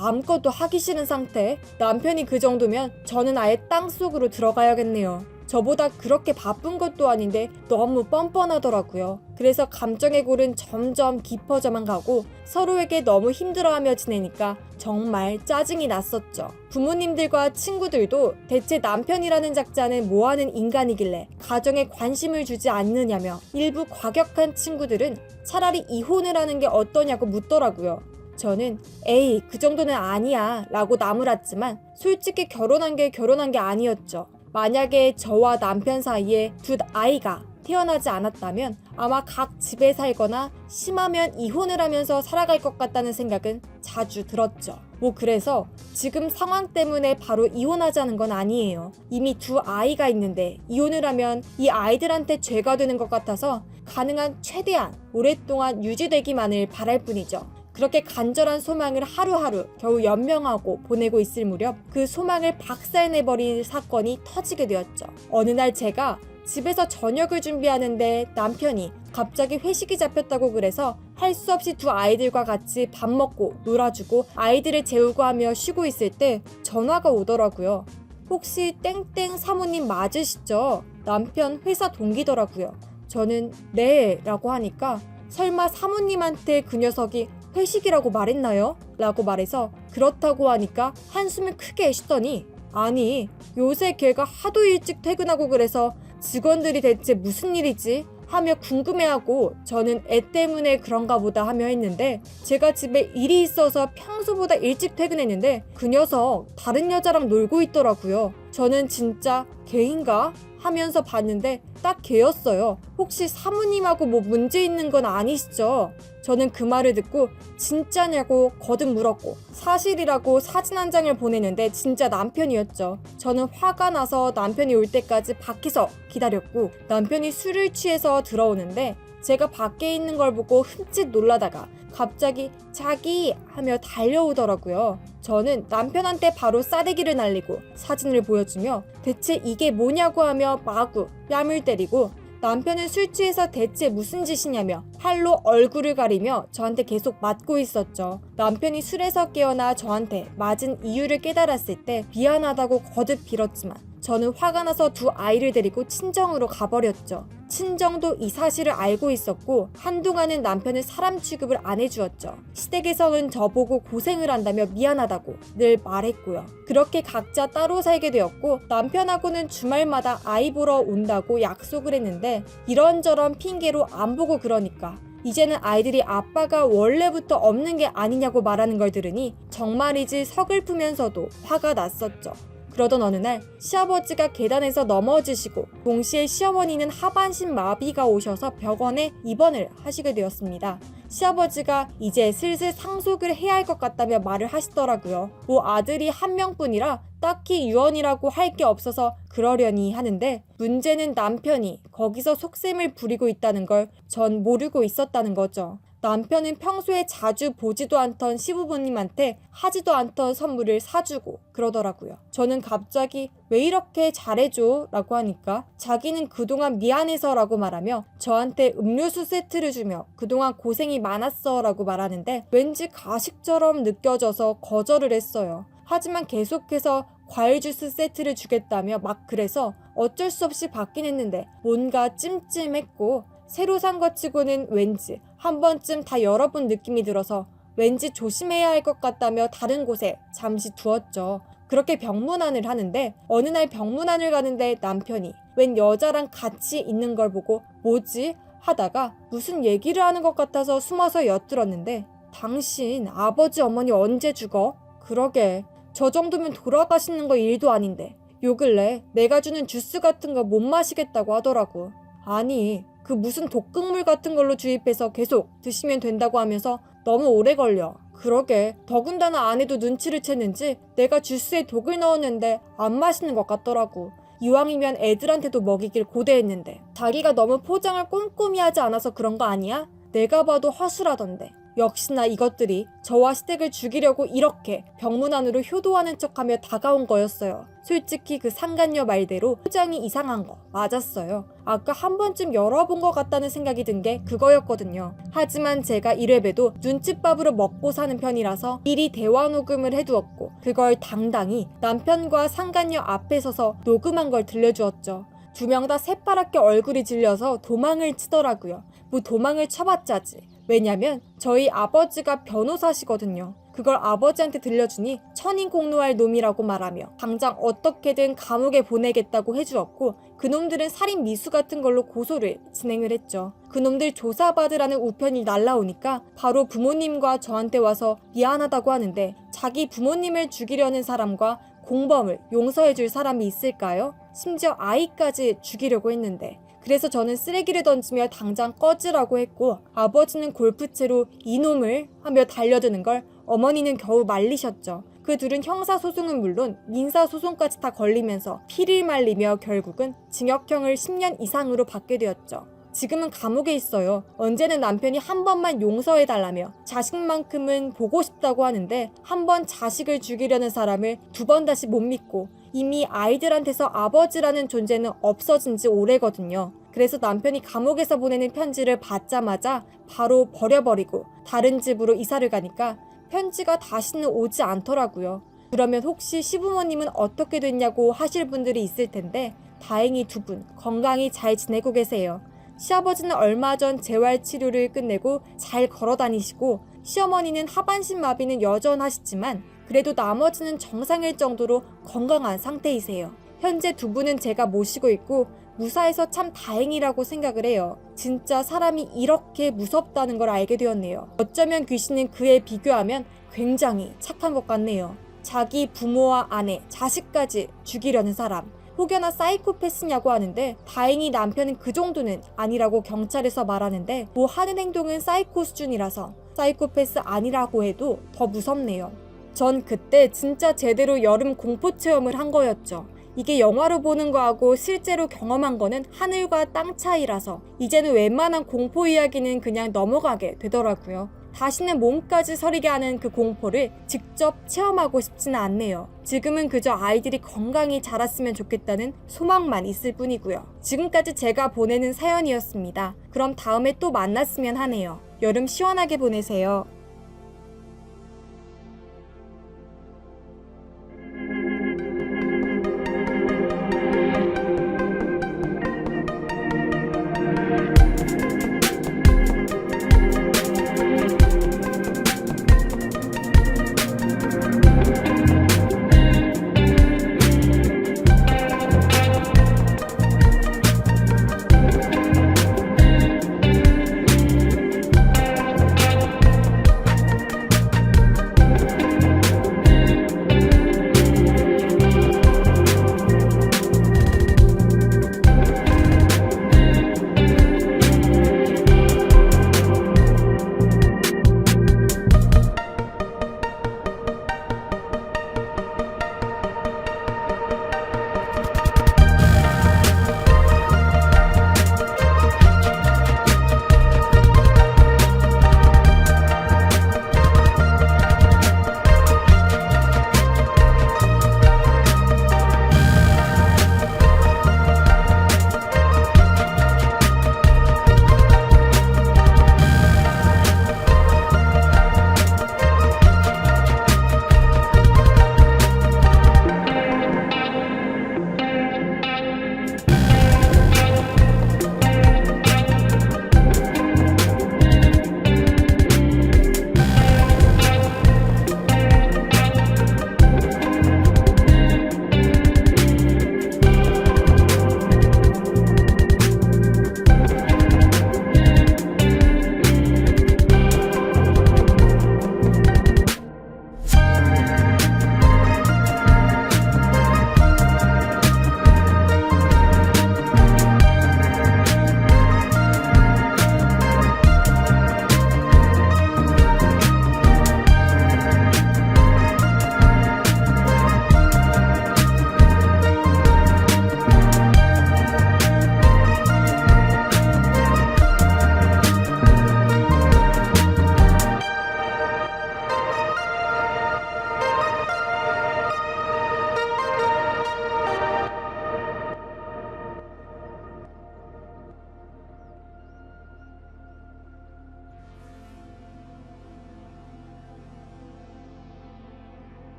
Speaker 2: 아무것도 하기 싫은 상태? 남편이 그 정도면 저는 아예 땅속으로 들어가야겠네요. 저보다 그렇게 바쁜 것도 아닌데 너무 뻔뻔하더라고요. 그래서 감정의 골은 점점 깊어져만 가고 서로에게 너무 힘들어하며 지내니까 정말 짜증이 났었죠. 부모님들과 친구들도 대체 남편이라는 작자는 뭐하는 인간이길래 가정에 관심을 주지 않느냐며 일부 과격한 친구들은 차라리 이혼을 하는 게 어떠냐고 묻더라고요. 저는 에이 그 정도는 아니야 라고 나무랐지만 솔직히 결혼한 게 아니었죠. 만약에 저와 남편 사이에 두 아이가 태어나지 않았다면 아마 각 집에 살거나 심하면 이혼을 하면서 살아갈 것 같다는 생각은 자주 들었죠. 그래서 지금 상황 때문에 바로 이혼하자는 건 아니에요. 이미 두 아이가 있는데 이혼을 하면 이 아이들한테 죄가 되는 것 같아서 가능한 최대한 오랫동안 유지되기만을 바랄 뿐이죠. 그렇게 간절한 소망을 하루하루 겨우 연명하고 보내고 있을 무렵 그 소망을 박살내버린 사건이 터지게 되었죠. 어느 날 제가 집에서 저녁을 준비하는데 남편이 갑자기 회식이 잡혔다고 그래서 할 수 없이 두 아이들과 같이 밥 먹고 놀아주고 아이들을 재우고 하며 쉬고 있을 때 전화가 오더라고요. 혹시 땡땡 사모님 맞으시죠? 남편 회사 동기더라고요. 저는 네 라고 하니까 설마 사모님한테 그 녀석이 회식이라고 말했나요? 라고 말해서 그렇다고 하니까 한숨을 크게 쉬더니 아니 요새 걔가 하도 일찍 퇴근하고 그래서 직원들이 대체 무슨 일이지? 하며 궁금해하고 저는 애 때문에 그런가 보다 하며 했는데 제가 집에 일이 있어서 평소보다 일찍 퇴근했는데 그 녀석 다른 여자랑 놀고 있더라고요. 저는 진짜 걔인가? 하면서 봤는데 딱 걔였어요. 혹시 사모님하고 뭐 문제 있는 건 아니시죠? 저는 그 말을 듣고 진짜냐고 거듭 물었고 사실이라고 사진 한 장을 보내는데 진짜 남편이었죠. 저는 화가 나서 남편이 올 때까지 밖에서 기다렸고 남편이 술을 취해서 들어오는데 제가 밖에 있는 걸 보고 흠칫 놀라다가 갑자기 자기 하며 달려오더라고요. 저는 남편한테 바로 싸대기를 날리고 사진을 보여주며 대체 이게 뭐냐고 하며 마구 뺨을 때리고 남편은 술 취해서 대체 무슨 짓이냐며 팔로 얼굴을 가리며 저한테 계속 맞고 있었죠. 남편이 술에서 깨어나 저한테 맞은 이유를 깨달았을 때 미안하다고 거듭 빌었지만 저는 화가 나서 두 아이를 데리고 친정으로 가버렸죠. 친정도 이 사실을 알고 있었고 한동안은 남편은 사람 취급을 안 해주었죠. 시댁에서는 저보고 고생을 한다며 미안하다고 늘 말했고요. 그렇게 각자 따로 살게 되었고 남편하고는 주말마다 아이 보러 온다고 약속을 했는데 이런저런 핑계로 안 보고 그러니까 이제는 아이들이 아빠가 원래부터 없는 게 아니냐고 말하는 걸 들으니 정말이지 서글프면서도 화가 났었죠. 그러던 어느 날 시아버지가 계단에서 넘어지시고 동시에 시어머니는 하반신 마비가 오셔서 병원에 입원을 하시게 되었습니다. 시아버지가 이제 슬슬 상속을 해야 할 것 같다며 말을 하시더라고요. 아들이 한 명뿐이라 딱히 유언이라고 할 게 없어서 그러려니 하는데 문제는 남편이 거기서 속셈을 부리고 있다는 걸 전 모르고 있었다는 거죠. 남편은 평소에 자주 보지도 않던 시부모님한테 하지도 않던 선물을 사주고 그러더라고요. 저는 갑자기 왜 이렇게 잘해줘? 라고 하니까 자기는 그동안 미안해서 라고 말하며 저한테 음료수 세트를 주며 그동안 고생이 많았어 라고 말하는데 왠지 가식처럼 느껴져서 거절을 했어요. 하지만 계속해서 과일 주스 세트를 주겠다며 막 그래서 어쩔 수 없이 받긴 했는데 뭔가 찜찜했고 새로 산 것 치고는 왠지 한 번쯤 다 열어본 느낌이 들어서 왠지 조심해야 할 것 같다며 다른 곳에 잠시 두었죠. 그렇게 병문안을 하는데 어느 날 병문안을 가는데 남편이 웬 여자랑 같이 있는 걸 보고 뭐지? 하다가 무슨 얘기를 하는 것 같아서 숨어서 엿들었는데 당신 아버지 어머니 언제 죽어? 그러게 저 정도면 돌아가시는 거 일도 아닌데 요 근래 내가 주는 주스 같은 거 못 마시겠다고 하더라고. 아니 그 무슨 독극물 같은 걸로 주입해서 계속 드시면 된다고 하면서 너무 오래 걸려. 그러게 더군다나 아내도 눈치를 챘는지 내가 주스에 독을 넣었는데 안 마시는 것 같더라고. 이왕이면 애들한테도 먹이길 고대했는데 자기가 너무 포장을 꼼꼼히 하지 않아서 그런 거 아니야? 내가 봐도 허술하던데. 역시나 이것들이 저와 시댁을 죽이려고 이렇게 병문안으로 효도하는 척하며 다가온 거였어요. 솔직히 그 상간녀 말대로 포장이 이상한 거 맞았어요. 아까 한 번쯤 열어본 것 같다는 생각이 든 게 그거였거든요. 하지만 제가 이래봬도 눈칫밥으로 먹고 사는 편이라서 미리 대화 녹음을 해두었고 그걸 당당히 남편과 상간녀 앞에 서서 녹음한 걸 들려주었죠. 두 명 다 새파랗게 얼굴이 질려서 도망을 치더라고요. 뭐 도망을 쳐봤자지. 왜냐면 저희 아버지가 변호사시거든요. 그걸 아버지한테 들려주니 천인공노할 놈이라고 말하며 당장 어떻게든 감옥에 보내겠다고 해주었고 그놈들은 살인 미수 같은 걸로 고소를 진행을 했죠. 그놈들 조사받으라는 우편이 날라오니까 바로 부모님과 저한테 와서 미안하다고 하는데 자기 부모님을 죽이려는 사람과 공범을 용서해줄 사람이 있을까요? 심지어 아이까지 죽이려고 했는데 그래서 저는 쓰레기를 던지며 당장 꺼지라고 했고 아버지는 골프채로 이놈을 하며 달려드는 걸 어머니는 겨우 말리셨죠. 그 둘은 형사소송은 물론 민사소송까지 다 걸리면서 피를 말리며 결국은 징역형을 10년 이상으로 받게 되었죠. 지금은 감옥에 있어요. 언제는 남편이 한 번만 용서해달라며 자식만큼은 보고 싶다고 하는데 한 번 자식을 죽이려는 사람을 두 번 다시 못 믿고 이미 아이들한테서 아버지라는 존재는 없어진 지 오래거든요. 그래서 남편이 감옥에서 보내는 편지를 받자마자 바로 버려버리고 다른 집으로 이사를 가니까 편지가 다시는 오지 않더라고요. 그러면 혹시 시부모님은 어떻게 됐냐고 하실 분들이 있을 텐데 다행히 두 분 건강히 잘 지내고 계세요. 시아버지는 얼마 전 재활치료를 끝내고 잘 걸어다니시고 시어머니는 하반신 마비는 여전하시지만 그래도 나머지는 정상일 정도로 건강한 상태이세요. 현재 두 분은 제가 모시고 있고 무사해서 참 다행이라고 생각을 해요. 진짜 사람이 이렇게 무섭다는 걸 알게 되었네요. 어쩌면 귀신은 그에 비교하면 굉장히 착한 것 같네요. 자기 부모와 아내, 자식까지 죽이려는 사람. 혹여나 사이코패스냐고 하는데 다행히 남편은 그 정도는 아니라고 경찰에서 말하는데 뭐 하는 행동은 사이코 수준이라서 사이코패스 아니라고 해도 더 무섭네요. 전 그때 진짜 제대로 여름 공포 체험을 한 거였죠. 이게 영화로 보는 거하고 실제로 경험한 거는 하늘과 땅 차이라서 이제는 웬만한 공포 이야기는 그냥 넘어가게 되더라고요. 다시는 몸까지 서리게 하는 그 공포를 직접 체험하고 싶지는 않네요. 지금은 그저 아이들이 건강히 자랐으면 좋겠다는 소망만 있을 뿐이고요. 지금까지 제가 보내는 사연이었습니다. 그럼 다음에 또 만났으면 하네요. 여름 시원하게 보내세요.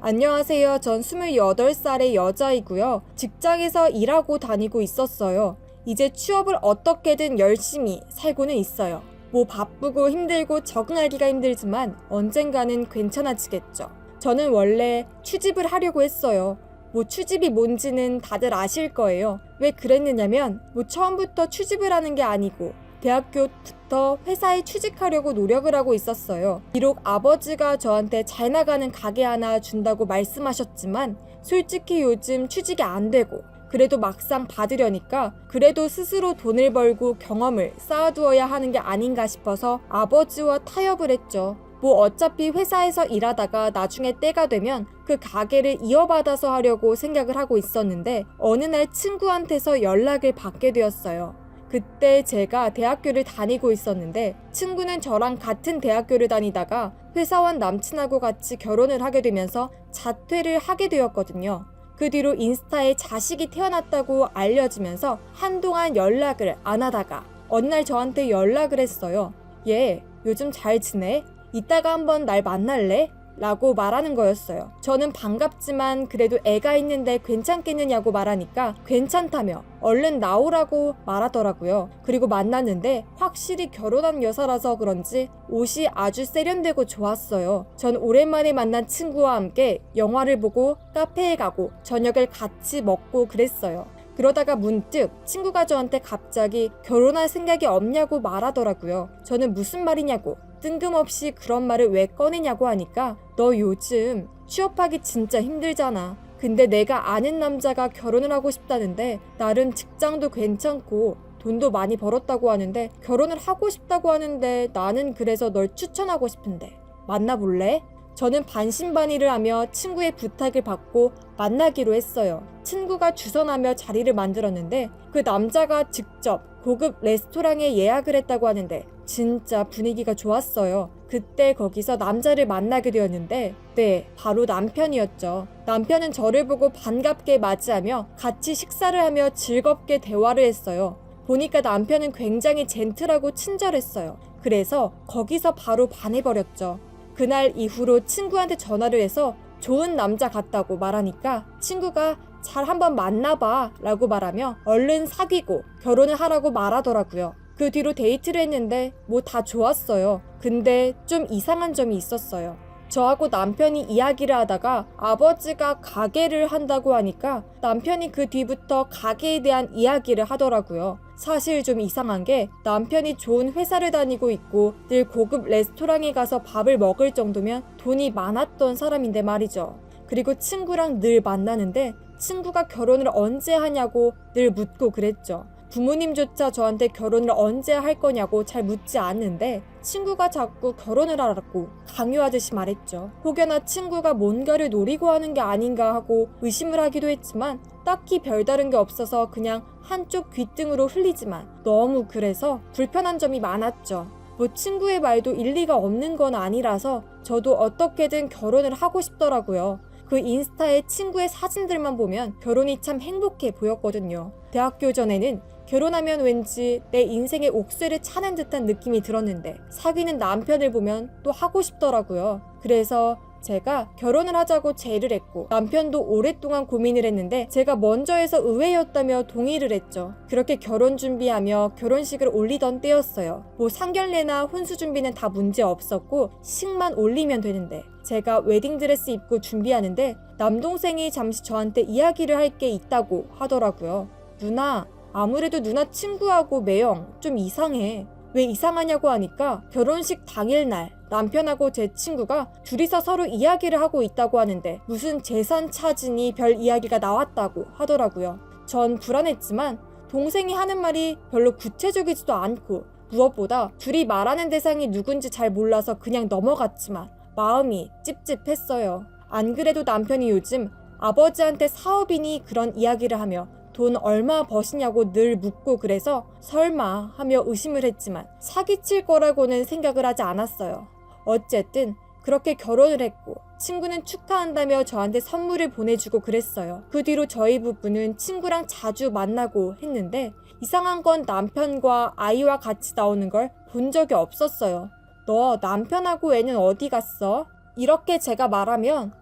Speaker 2: 안녕하세요. 전 28살의 여자이고요. 직장에서 일하고 다니고 있었어요. 이제 취업을 어떻게든 열심히 살고는 있어요. 뭐 바쁘고 힘들고 적응하기가 힘들지만 언젠가는 괜찮아지겠죠. 저는 원래 취직을 하려고 했어요. 뭐 취직이 뭔지는 다들 아실 거예요. 왜 그랬느냐면 뭐 처음부터 취직을 하는 게 아니고 대학교부터 회사에 취직하려고 노력을 하고 있었어요. 비록 아버지가 저한테 잘 나가는 가게 하나 준다고 말씀하셨지만 솔직히 요즘 취직이 안 되고 그래도 막상 받으려니까 그래도 스스로 돈을 벌고 경험을 쌓아두어야 하는 게 아닌가 싶어서 아버지와 타협을 했죠. 뭐 어차피 회사에서 일하다가 나중에 때가 되면 그 가게를 이어받아서 하려고 생각을 하고 있었는데 어느 날 친구한테서 연락을 받게 되었어요. 그때 제가 대학교를 다니고 있었는데 친구는 저랑 같은 대학교를 다니다가 회사원 남친하고 같이 결혼을 하게 되면서 자퇴를 하게 되었거든요. 그 뒤로 인스타에 자식이 태어났다고 알려지면서 한동안 연락을 안 하다가 어느 날 저한테 연락을 했어요. 얘 요즘 잘 지내? 이따가 한번 날 만날래? 라고 말하는 거였어요. 저는 반갑지만 그래도 애가 있는데 괜찮겠느냐고 말하니까 괜찮다며 얼른 나오라고 말하더라고요. 그리고 만났는데 확실히 결혼한 여사라서 그런지 옷이 아주 세련되고 좋았어요. 전 오랜만에 만난 친구와 함께 영화를 보고 카페에 가고 저녁을 같이 먹고 그랬어요. 그러다가 문득 친구가 저한테 갑자기 결혼할 생각이 없냐고 말하더라고요. 저는 무슨 말이냐고 뜬금없이 그런 말을 왜 꺼내냐고 하니까 너 요즘 취업하기 진짜 힘들잖아. 근데 내가 아는 남자가 결혼을 하고 싶다는데 나름 직장도 괜찮고 돈도 많이 벌었다고 하는데 결혼을 하고 싶다고 하는데 나는 그래서 널 추천하고 싶은데 만나볼래? 저는 반신반의를 하며 친구의 부탁을 받고 만나기로 했어요. 친구가 주선하며 자리를 만들었는데 그 남자가 직접 고급 레스토랑에 예약을 했다고 하는데 진짜 분위기가 좋았어요. 그때 거기서 남자를 만나게 되었는데 바로 남편이었죠. 남편은 저를 보고 반갑게 맞이하며 같이 식사를 하며 즐겁게 대화를 했어요. 보니까 남편은 굉장히 젠틀하고 친절했어요. 그래서 거기서 바로 반해버렸죠. 그날 이후로 친구한테 전화를 해서 좋은 남자 같다고 말하니까 친구가 잘 한번 만나봐 라고 말하며 얼른 사귀고 결혼을 하라고 말하더라고요. 그 뒤로 데이트를 했는데 뭐 다 좋았어요. 근데 좀 이상한 점이 있었어요. 저하고 남편이 이야기를 하다가 아버지가 가게를 한다고 하니까 남편이 그 뒤부터 가게에 대한 이야기를 하더라고요. 사실 좀 이상한 게 남편이 좋은 회사를 다니고 있고 늘 고급 레스토랑에 가서 밥을 먹을 정도면 돈이 많았던 사람인데 말이죠. 그리고 친구랑 늘 만나는데 친구가 결혼을 언제 하냐고 늘 묻고 그랬죠. 부모님조차 저한테 결혼을 언제 할 거냐고 잘 묻지 않는데 친구가 자꾸 결혼을 하라고 강요하듯이 말했죠. 혹여나 친구가 뭔가를 노리고 하는 게 아닌가 하고 의심을 하기도 했지만 딱히 별다른 게 없어서 그냥 한쪽 귓등으로 흘리지만 너무 그래서 불편한 점이 많았죠. 뭐 친구의 말도 일리가 없는 건 아니라서 저도 어떻게든 결혼을 하고 싶더라고요. 그 인스타에 친구의 사진들만 보면 결혼이 참 행복해 보였거든요. 대학교 전에는 결혼하면 왠지 내 인생의 옥쇠를 차는 듯한 느낌이 들었는데 사귀는 남편을 보면 또 하고 싶더라고요. 그래서 제가 결혼을 하자고 제의를 했고 남편도 오랫동안 고민을 했는데 제가 먼저 해서 의외였다며 동의를 했죠. 그렇게 결혼 준비하며 결혼식을 올리던 때였어요. 뭐 상견례나 혼수 준비는 다 문제 없었고 식만 올리면 되는데 제가 웨딩드레스 입고 준비하는데 남동생이 잠시 저한테 이야기를 할 게 있다고 하더라고요. 누나, 아무래도 누나 친구하고 매형 좀 이상해. 왜 이상하냐고 하니까 결혼식 당일날 남편하고 제 친구가 둘이서 서로 이야기를 하고 있다고 하는데 무슨 재산 차지니 별 이야기가 나왔다고 하더라고요. 전 불안했지만 동생이 하는 말이 별로 구체적이지도 않고 무엇보다 둘이 말하는 대상이 누군지 잘 몰라서 그냥 넘어갔지만 마음이 찝찝했어요. 안 그래도 남편이 요즘 아버지한테 사업이니 그런 이야기를 하며 돈 얼마 버시냐고 늘 묻고 그래서 설마 하며 의심을 했지만 사기칠 거라고는 생각을 하지 않았어요. 어쨌든 그렇게 결혼을 했고 친구는 축하한다며 저한테 선물을 보내주고 그랬어요. 그 뒤로 저희 부부는 친구랑 자주 만나고 했는데 이상한 건 남편과 아이와 같이 나오는 걸 본 적이 없었어요. 너 남편하고 애는 어디 갔어? 이렇게 제가 말하면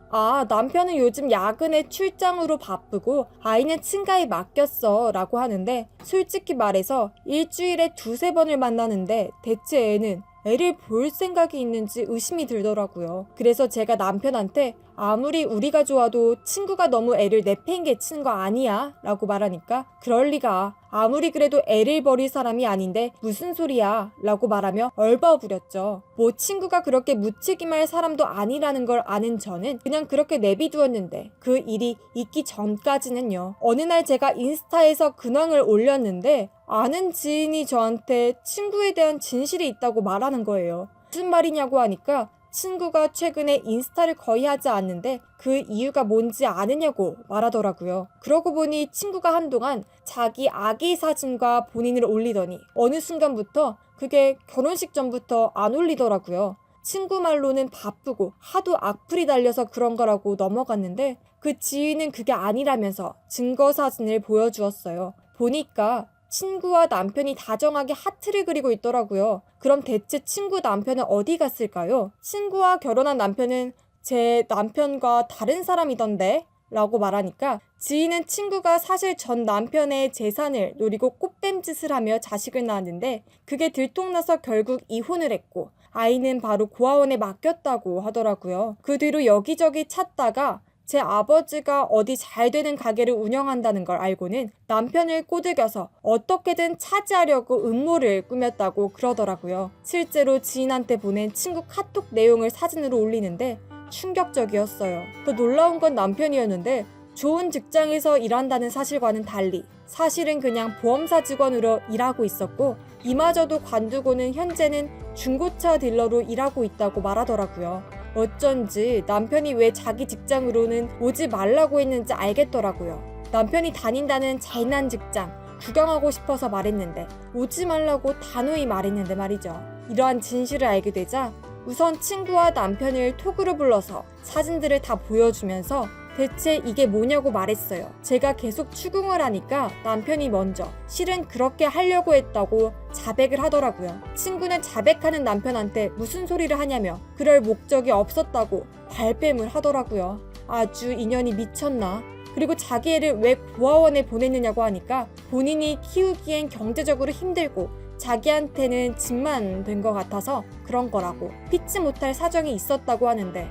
Speaker 2: 남편은 요즘 야근에 출장으로 바쁘고 아이는 친가에 맡겼어 라고 하는데 솔직히 말해서 일주일에 2-3번을 만나는데 대체 애를 볼 생각이 있는지 의심이 들더라고요. 그래서 제가 남편한테 아무리 우리가 좋아도 친구가 너무 애를 내팽개치는 거 아니야? 라고 말하니까 그럴 리가. 아무리 그래도 애를 버릴 사람이 아닌데 무슨 소리야? 라고 말하며 얼버무렸죠. 뭐 친구가 그렇게 무책임할 사람도 아니라는 걸 아는 저는 그냥 그냥 그렇게 내비두었는데 그 일이 있기 전까지는요. 어느 날 제가 인스타에서 근황을 올렸는데 아는 지인이 저한테 친구에 대한 진실이 있다고 말하는 거예요. 무슨 말이냐고 하니까 친구가 최근에 인스타를 거의 하지 않는데 그 이유가 뭔지 아느냐고 말하더라고요. 그러고 보니 친구가 한동안 자기 아기 사진과 본인을 올리더니 어느 순간부터 그게 결혼식 전부터 안 올리더라고요. 친구 말로는 바쁘고 하도 악플이 달려서 그런 거라고 넘어갔는데 그 지인은 그게 아니라면서 증거 사진을 보여주었어요. 보니까 친구와 남편이 다정하게 하트를 그리고 있더라고요. 그럼 대체 친구 남편은 어디 갔을까요? 친구와 결혼한 남편은 제 남편과 다른 사람이던데? 라고 말하니까 지인은 친구가 사실 전 남편의 재산을 노리고 꽃뱀짓을 하며 자식을 낳았는데 그게 들통나서 결국 이혼을 했고 아이는 바로 고아원에 맡겼다고 하더라고요. 그 뒤로 여기저기 찾다가 제 아버지가 어디 잘 되는 가게를 운영한다는 걸 알고는 남편을 꼬드겨서 어떻게든 차지하려고 음모를 꾸몄다고 그러더라고요. 실제로 지인한테 보낸 친구 카톡 내용을 사진으로 올리는데 충격적이었어요. 더 놀라운 건 남편이었는데 좋은 직장에서 일한다는 사실과는 달리 사실은 그냥 보험사 직원으로 일하고 있었고 이마저도 관두고는 현재는 중고차 딜러로 일하고 있다고 말하더라고요. 어쩐지 남편이 왜 자기 직장으로는 오지 말라고 했는지 알겠더라고요. 남편이 다닌다는 잘난 직장 구경하고 싶어서 말했는데 오지 말라고 단호히 말했는데 말이죠. 이러한 진실을 알게 되자 우선 친구와 남편을 톡으로 불러서 사진들을 다 보여주면서 대체 이게 뭐냐고 말했어요. 제가 계속 추궁을 하니까 남편이 먼저 실은 그렇게 하려고 했다고 자백을 하더라고요. 친구는 자백하는 남편한테 무슨 소리를 하냐며 그럴 목적이 없었다고 발뺌을 하더라고요. 아주 인연이 미쳤나? 그리고 자기 애를 왜 고아원에 보냈느냐고 하니까 본인이 키우기엔 경제적으로 힘들고 자기한테는 짐만 된 것 같아서 그런 거라고 피치 못할 사정이 있었다고 하는데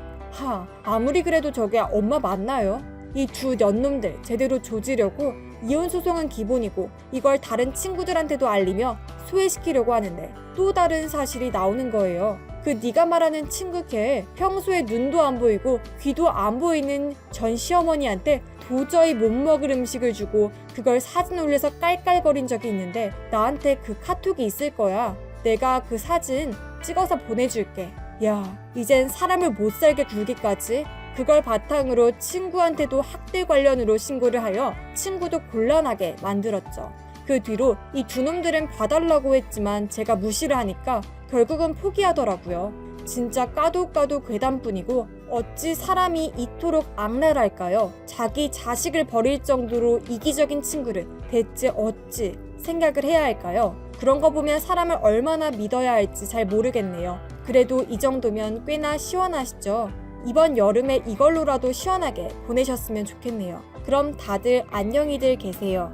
Speaker 2: 아무리 그래도 저게 엄마 맞나요? 이 두 년놈들 제대로 조지려고 이혼 소송은 기본이고 이걸 다른 친구들한테도 알리며 소외시키려고 하는데 또 다른 사실이 나오는 거예요. 그 네가 말하는 친구 걔 평소에 눈도 안 보이고 귀도 안 보이는 전 시어머니한테 도저히 못 먹을 음식을 주고 그걸 사진 올려서 깔깔거린 적이 있는데 나한테 그 카톡이 있을 거야. 내가 그 사진 찍어서 보내줄게. 야, 이젠 사람을 못 살게 굴기까지? 그걸 바탕으로 친구한테도 학대 관련으로 신고를 하여 친구도 곤란하게 만들었죠. 그 뒤로 이 두 놈들은 봐달라고 했지만 제가 무시를 하니까 결국은 포기하더라고요. 진짜 까도 괴담뿐이고 어찌 사람이 이토록 악랄할까요? 자기 자식을 버릴 정도로 이기적인 친구를 대체 어찌 생각을 해야 할까요? 그런 거 보면 사람을 얼마나 믿어야 할지 잘 모르겠네요. 그래도 이 정도면 꽤나 시원하시죠? 이번 여름에 이걸로라도 시원하게 보내셨으면 좋겠네요. 그럼 다들 안녕히들 계세요.